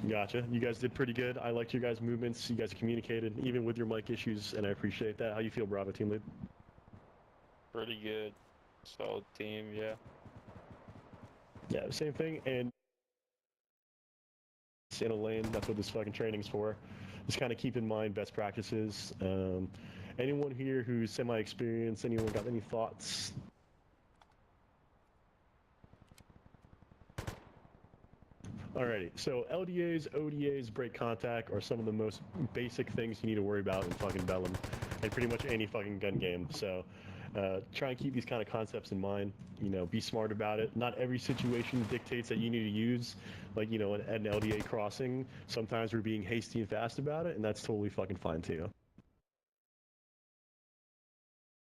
Speaker 17: Gotcha. You guys did pretty good. I liked your guys' movements. You guys communicated, even with your mic issues, and I appreciate that. How you feel, Bravo team lead?
Speaker 21: Pretty good. Solid team, yeah.
Speaker 17: Yeah, same thing. And in a lane, that's what this fucking training's for. Just kind of keep in mind best practices. Anyone here who's semi-experienced, anyone got any thoughts? Alrighty, so LDAs, ODAs, break contact are some of the most basic things you need to worry about in fucking Bellum, and pretty much any fucking gun game. So try and keep these kind of concepts in mind. You know, be smart about it. Not every situation dictates that you need to use, like, you know, an LDA crossing. Sometimes we're being hasty and fast about it, and that's totally fucking fine too.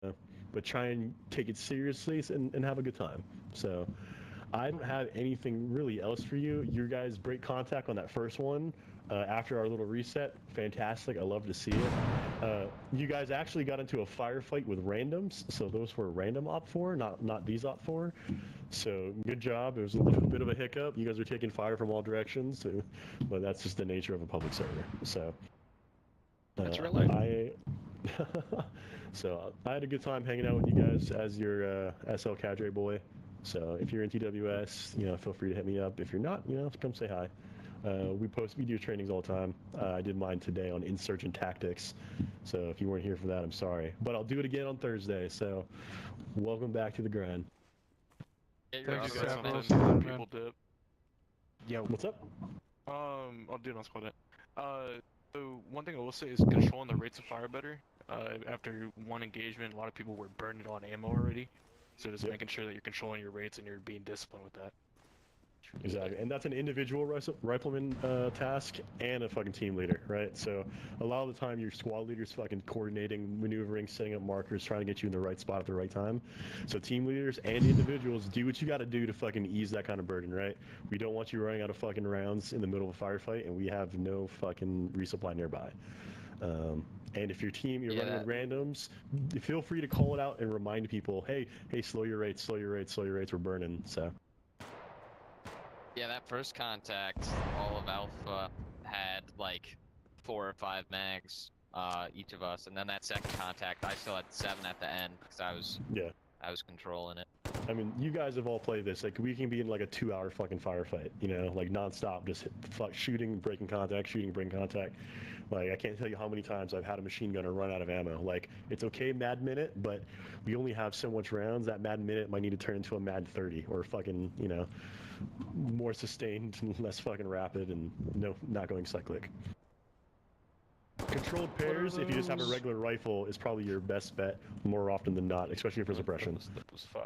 Speaker 17: But try and take it seriously and have a good time. So I don't have anything really else for you. Your guys break contact on that first one after our little reset. Fantastic. I love to see it. You guys actually got into a firefight with randoms, so those were random op 4, not these op 4. So good job. It was a little bit of a hiccup. You guys are taking fire from all directions, but that's just the nature of a public server. So
Speaker 9: that's real life.
Speaker 17: So I had a good time hanging out with you guys as your SL Cadre boy. So if you're in TWS, you know, feel free to hit me up. If you're not, you know, come say hi. We do trainings all the time. I did mine today on insurgent tactics. So if you weren't here for that, I'm sorry. But I'll do it again on Thursday. So welcome back to the grind.
Speaker 21: Thank you guys.
Speaker 17: People dip. Yo, what's up?
Speaker 7: I'll do it on squad. So one thing I will say is controlling the rates of fire better. After one engagement, a lot of people were burning a lot of ammo already. So just making sure that you're controlling your rates and you're being disciplined with that.
Speaker 17: Exactly, and that's an individual rifleman task and a fucking team leader, right? So a lot of the time your squad leader's fucking coordinating, maneuvering, setting up markers, trying to get you in the right spot at the right time. So team leaders and individuals, do what you gotta do to fucking ease that kind of burden, right? We don't want you running out of fucking rounds in the middle of a firefight, and we have no fucking resupply nearby. And if your team, you're running with randoms, feel free to call it out and remind people, hey, slow your rates, we're burning, so.
Speaker 3: Yeah, that first contact, all of Alpha had like 4 or 5 mags, each of us, and then that second contact, I still had 7 at the end because I was controlling it.
Speaker 17: I mean, you guys have all played this. Like, we can be in like a 2-hour fucking firefight, you know, like nonstop, just shooting, breaking contact, shooting, breaking contact. Like, I can't tell you how many times I've had a machine gunner run out of ammo. Like, it's okay mad minute, but we only have so much rounds. That mad minute might need to turn into a mad 30 or fucking, you know, more sustained and less fucking rapid and not going cyclic. Controlled pairs, if you just have a regular rifle, is probably your best bet more often than not, especially for suppression.
Speaker 21: That was 5.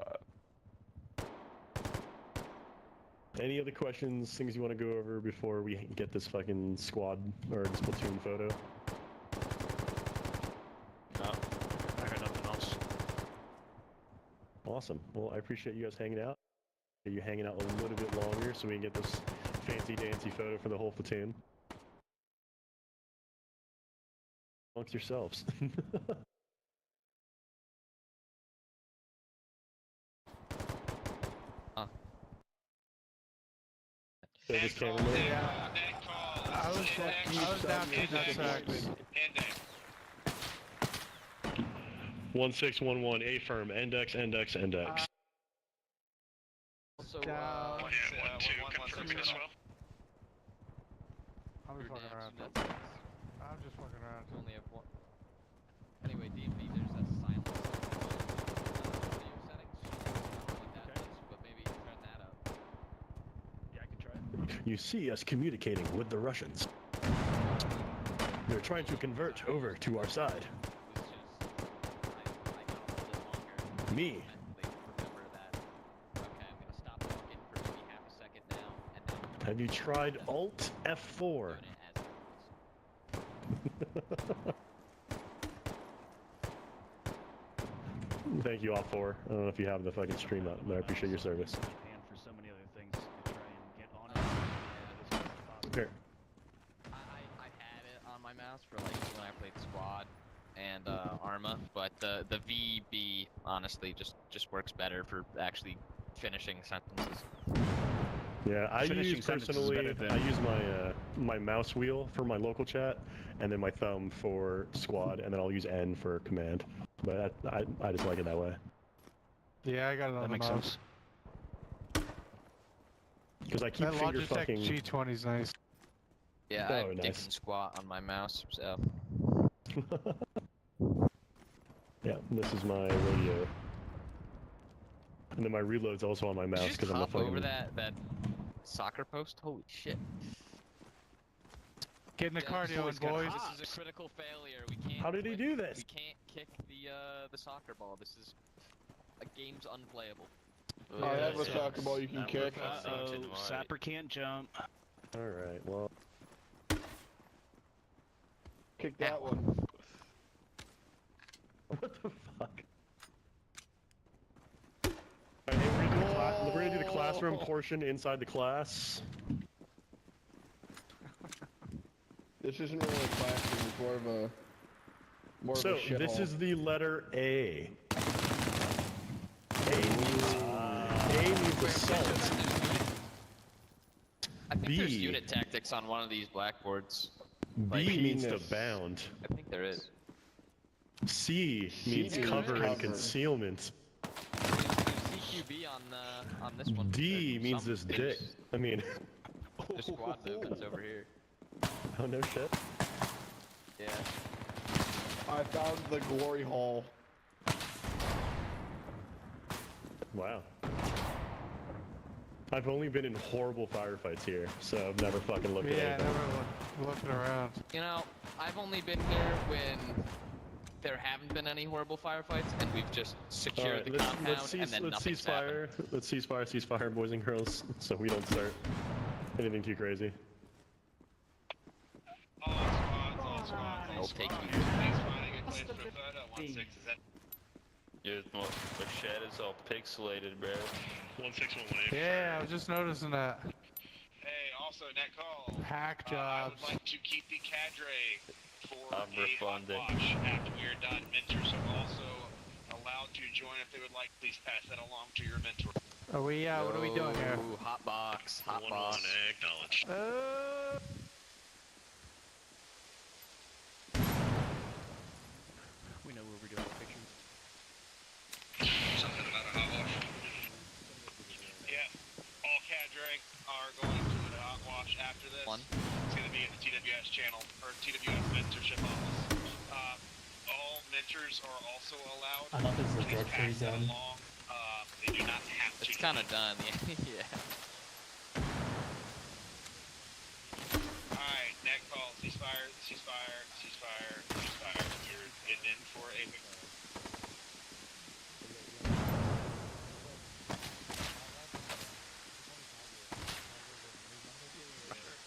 Speaker 17: Any other questions, things you want to go over before we get this fucking squad or this platoon photo?
Speaker 7: No, I got nothing else.
Speaker 17: Awesome. Well, I appreciate you guys hanging out. You hanging out a little bit longer so we can get this fancy dancy photo for the whole platoon. Amongst yourselves. So this camera
Speaker 5: I was down 2 seconds.
Speaker 17: 1611 A firm, index.
Speaker 3: Also,
Speaker 5: down.
Speaker 20: 1-2, confirming as well.
Speaker 5: I'm just fucking around. I'm just fucking around.
Speaker 3: You only have 1. Anyway, DMV, there's a silence audio settings. Like that, but maybe turn that up.
Speaker 17: You see us communicating with the Russians. They're trying to convert over to our side. Me. Have you tried Alt F4? Thank you, Alt4. I don't know if you have the fucking stream up, but I appreciate your service.
Speaker 9: And for so many other things to try and get on it.
Speaker 17: Here.
Speaker 3: I had it on my mouse for like when I played Squad and Arma, but the VB honestly just works better for actually finishing sentences.
Speaker 17: Yeah, I
Speaker 9: Finishing
Speaker 17: use
Speaker 9: sentences is
Speaker 17: personally.
Speaker 9: better than-
Speaker 17: I use my mouse wheel for my local chat, and then my thumb for Squad, and then I'll use N for command. But I just like it that way.
Speaker 5: Yeah, I got it on
Speaker 9: That
Speaker 5: the
Speaker 9: makes
Speaker 5: mouse.
Speaker 9: sense.
Speaker 17: Because I keep
Speaker 5: That
Speaker 17: finger
Speaker 5: Logitech
Speaker 17: fucking.
Speaker 5: G20's nice.
Speaker 3: Yeah,
Speaker 17: Oh,
Speaker 3: I'm
Speaker 17: nice.
Speaker 3: thinking Squat on my mouse, so.
Speaker 17: Yeah, this is my radio. And then my reload's also on my
Speaker 3: Did
Speaker 17: mouse
Speaker 3: you just
Speaker 17: because I'm a
Speaker 3: hop
Speaker 17: fucking.
Speaker 3: over that soccer post? Holy shit.
Speaker 5: Getting the cardio in, boys.
Speaker 3: This is a critical failure. We can't.
Speaker 17: How did he do this?
Speaker 3: We can't kick the soccer ball. This is a game's unplayable.
Speaker 11: I have a soccer ball you can kick.
Speaker 9: Uh-oh, Sapper can't jump.
Speaker 17: Alright, well.
Speaker 11: Kick that one.
Speaker 17: What the fuck? Alright, hey, we're gonna do the classroom portion inside the class.
Speaker 11: This isn't really a classroom, it's more of a
Speaker 17: So,
Speaker 11: shithole.
Speaker 17: this is the letter A. A means assault.
Speaker 3: I think there's
Speaker 17: B.
Speaker 3: unit tactics on one of these blackboards.
Speaker 17: B means to bound.
Speaker 3: I think there is.
Speaker 17: C means
Speaker 3: means
Speaker 17: cover and
Speaker 3: cover.
Speaker 17: concealment.
Speaker 3: CQB on this one.
Speaker 17: D means this dick. I mean.
Speaker 3: There's squad movements over here.
Speaker 17: Oh no shit.
Speaker 3: Yeah.
Speaker 11: I found the glory hole.
Speaker 17: Wow. I've only been in horrible firefights here, so I've never fucking looked
Speaker 5: Yeah,
Speaker 17: at anything.
Speaker 5: never looking around.
Speaker 3: You know, I've only been here when there haven't been any horrible firefights, and we've just secured the compound, and then nothing's happened.
Speaker 17: Let's ceasefire, boys and girls, so we don't start anything too crazy.
Speaker 3: I'll take you.
Speaker 21: Your the shed is all pixelated, bro.
Speaker 20: 1618.
Speaker 5: Yeah, I was just noticing that.
Speaker 22: Hey, also, net call.
Speaker 5: Hack
Speaker 22: I
Speaker 5: jobs.
Speaker 22: would like to keep the cadre for
Speaker 21: I'm
Speaker 22: a hot
Speaker 21: refunding.
Speaker 22: watch after we are done. Mentors are also allowed to join if they would like. Please pass that along to your mentor.
Speaker 5: Are we, what are we doing here?
Speaker 3: Ooh, hot box, hot
Speaker 20: 1-1,
Speaker 3: box.
Speaker 20: acknowledged.
Speaker 9: We know where we're doing the picture.
Speaker 22: Something about a hot wash. Yeah, all cadre are going to the hot wash after this. It's going to be in the TWS channel, or TWS mentorship office. All mentors are also allowed.
Speaker 1: I thought this was a
Speaker 22: Please
Speaker 1: drug free
Speaker 22: pass that
Speaker 1: zone.
Speaker 22: along. They do not have to.
Speaker 3: It's kind of done, yeah.
Speaker 22: Alright, next call. Ceasefire, ceasefire, ceasefire, ceasefire. You're getting in for a...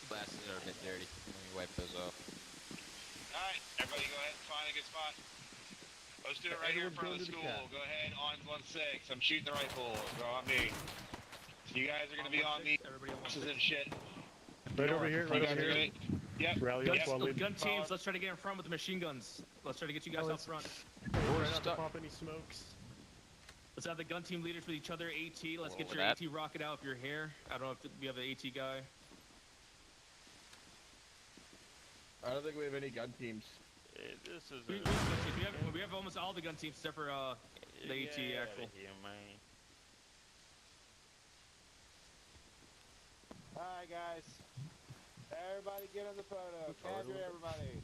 Speaker 3: Glasses are a bit dirty. Let me wipe those off.
Speaker 22: Alright, everybody go ahead and find a good spot. Let's do it right here in front of the school. Go ahead on 1-6. I'm shooting the rifle. Go on me. You guys are going to be on me. Boxes and shit.
Speaker 17: Right over here, right over here.
Speaker 22: Yep.
Speaker 17: Rally up, squad lead.
Speaker 16: Gun teams, let's try to get in front with the machine guns. Let's try to get you guys out front.
Speaker 17: Try not to pop any smokes.
Speaker 16: Let's have the gun team leaders with each other. AT, let's get
Speaker 3: with
Speaker 16: your
Speaker 3: that.
Speaker 16: AT rocket out if you're here. I don't know if we have an AT guy.
Speaker 11: I don't think we have any gun teams.
Speaker 21: This is
Speaker 16: We have almost all the gun teams except for the AT actual.
Speaker 21: Here, man.
Speaker 6: Alright, guys. Everybody get in the photo. Cadre, everybody.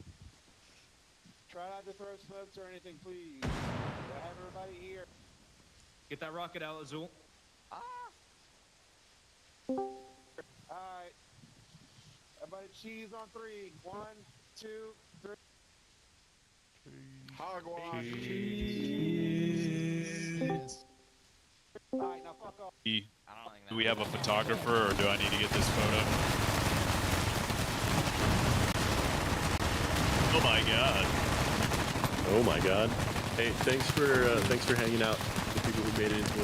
Speaker 6: Try not to throw smokes or anything, please. I have everybody here.
Speaker 16: Get that rocket out, Azul.
Speaker 6: Alright. Everybody cheese on 3. 1, 2, 3.
Speaker 18: Do we have a photographer, or do I need to get this photo? Oh my god.
Speaker 19: Oh my god. Hey, thanks for hanging out. The people who made it into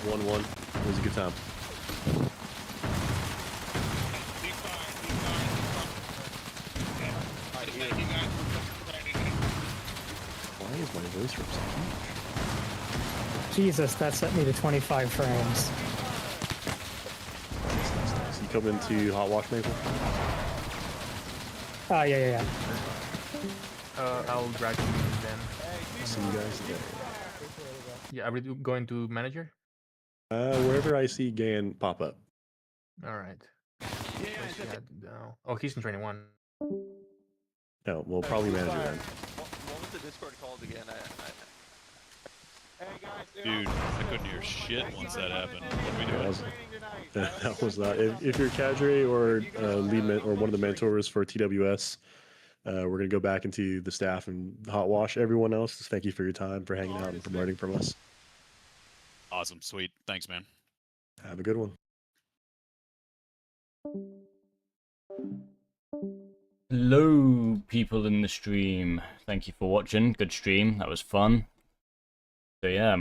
Speaker 19: 1-1. It was a good time. Why is my voice from so huge?
Speaker 4: Jesus, that set me to 25 frames.
Speaker 19: Nice. You come into Hot Wash, Maple?
Speaker 4: Yeah.
Speaker 1: I'll drag you in then.
Speaker 19: See you guys there.
Speaker 1: Yeah, are we going to manager?
Speaker 19: Wherever I see Gann pop up.
Speaker 1: All right. Oh, he's in training 1.
Speaker 19: No, well, probably manager then.
Speaker 3: What was the Discord called again?
Speaker 18: Dude, I couldn't hear shit once that happened. What are we doing?
Speaker 19: That was not. If you're cadre or lead or one of the mentors for TWS, we're gonna go back into the staff and hot wash. Everyone else, thank you for your time, for hanging out, and for learning from us.
Speaker 18: Awesome, sweet. Thanks, man.
Speaker 19: Have a good one.
Speaker 23: Hello, people in the stream. Thank you for watching. Good stream. That was fun. So yeah,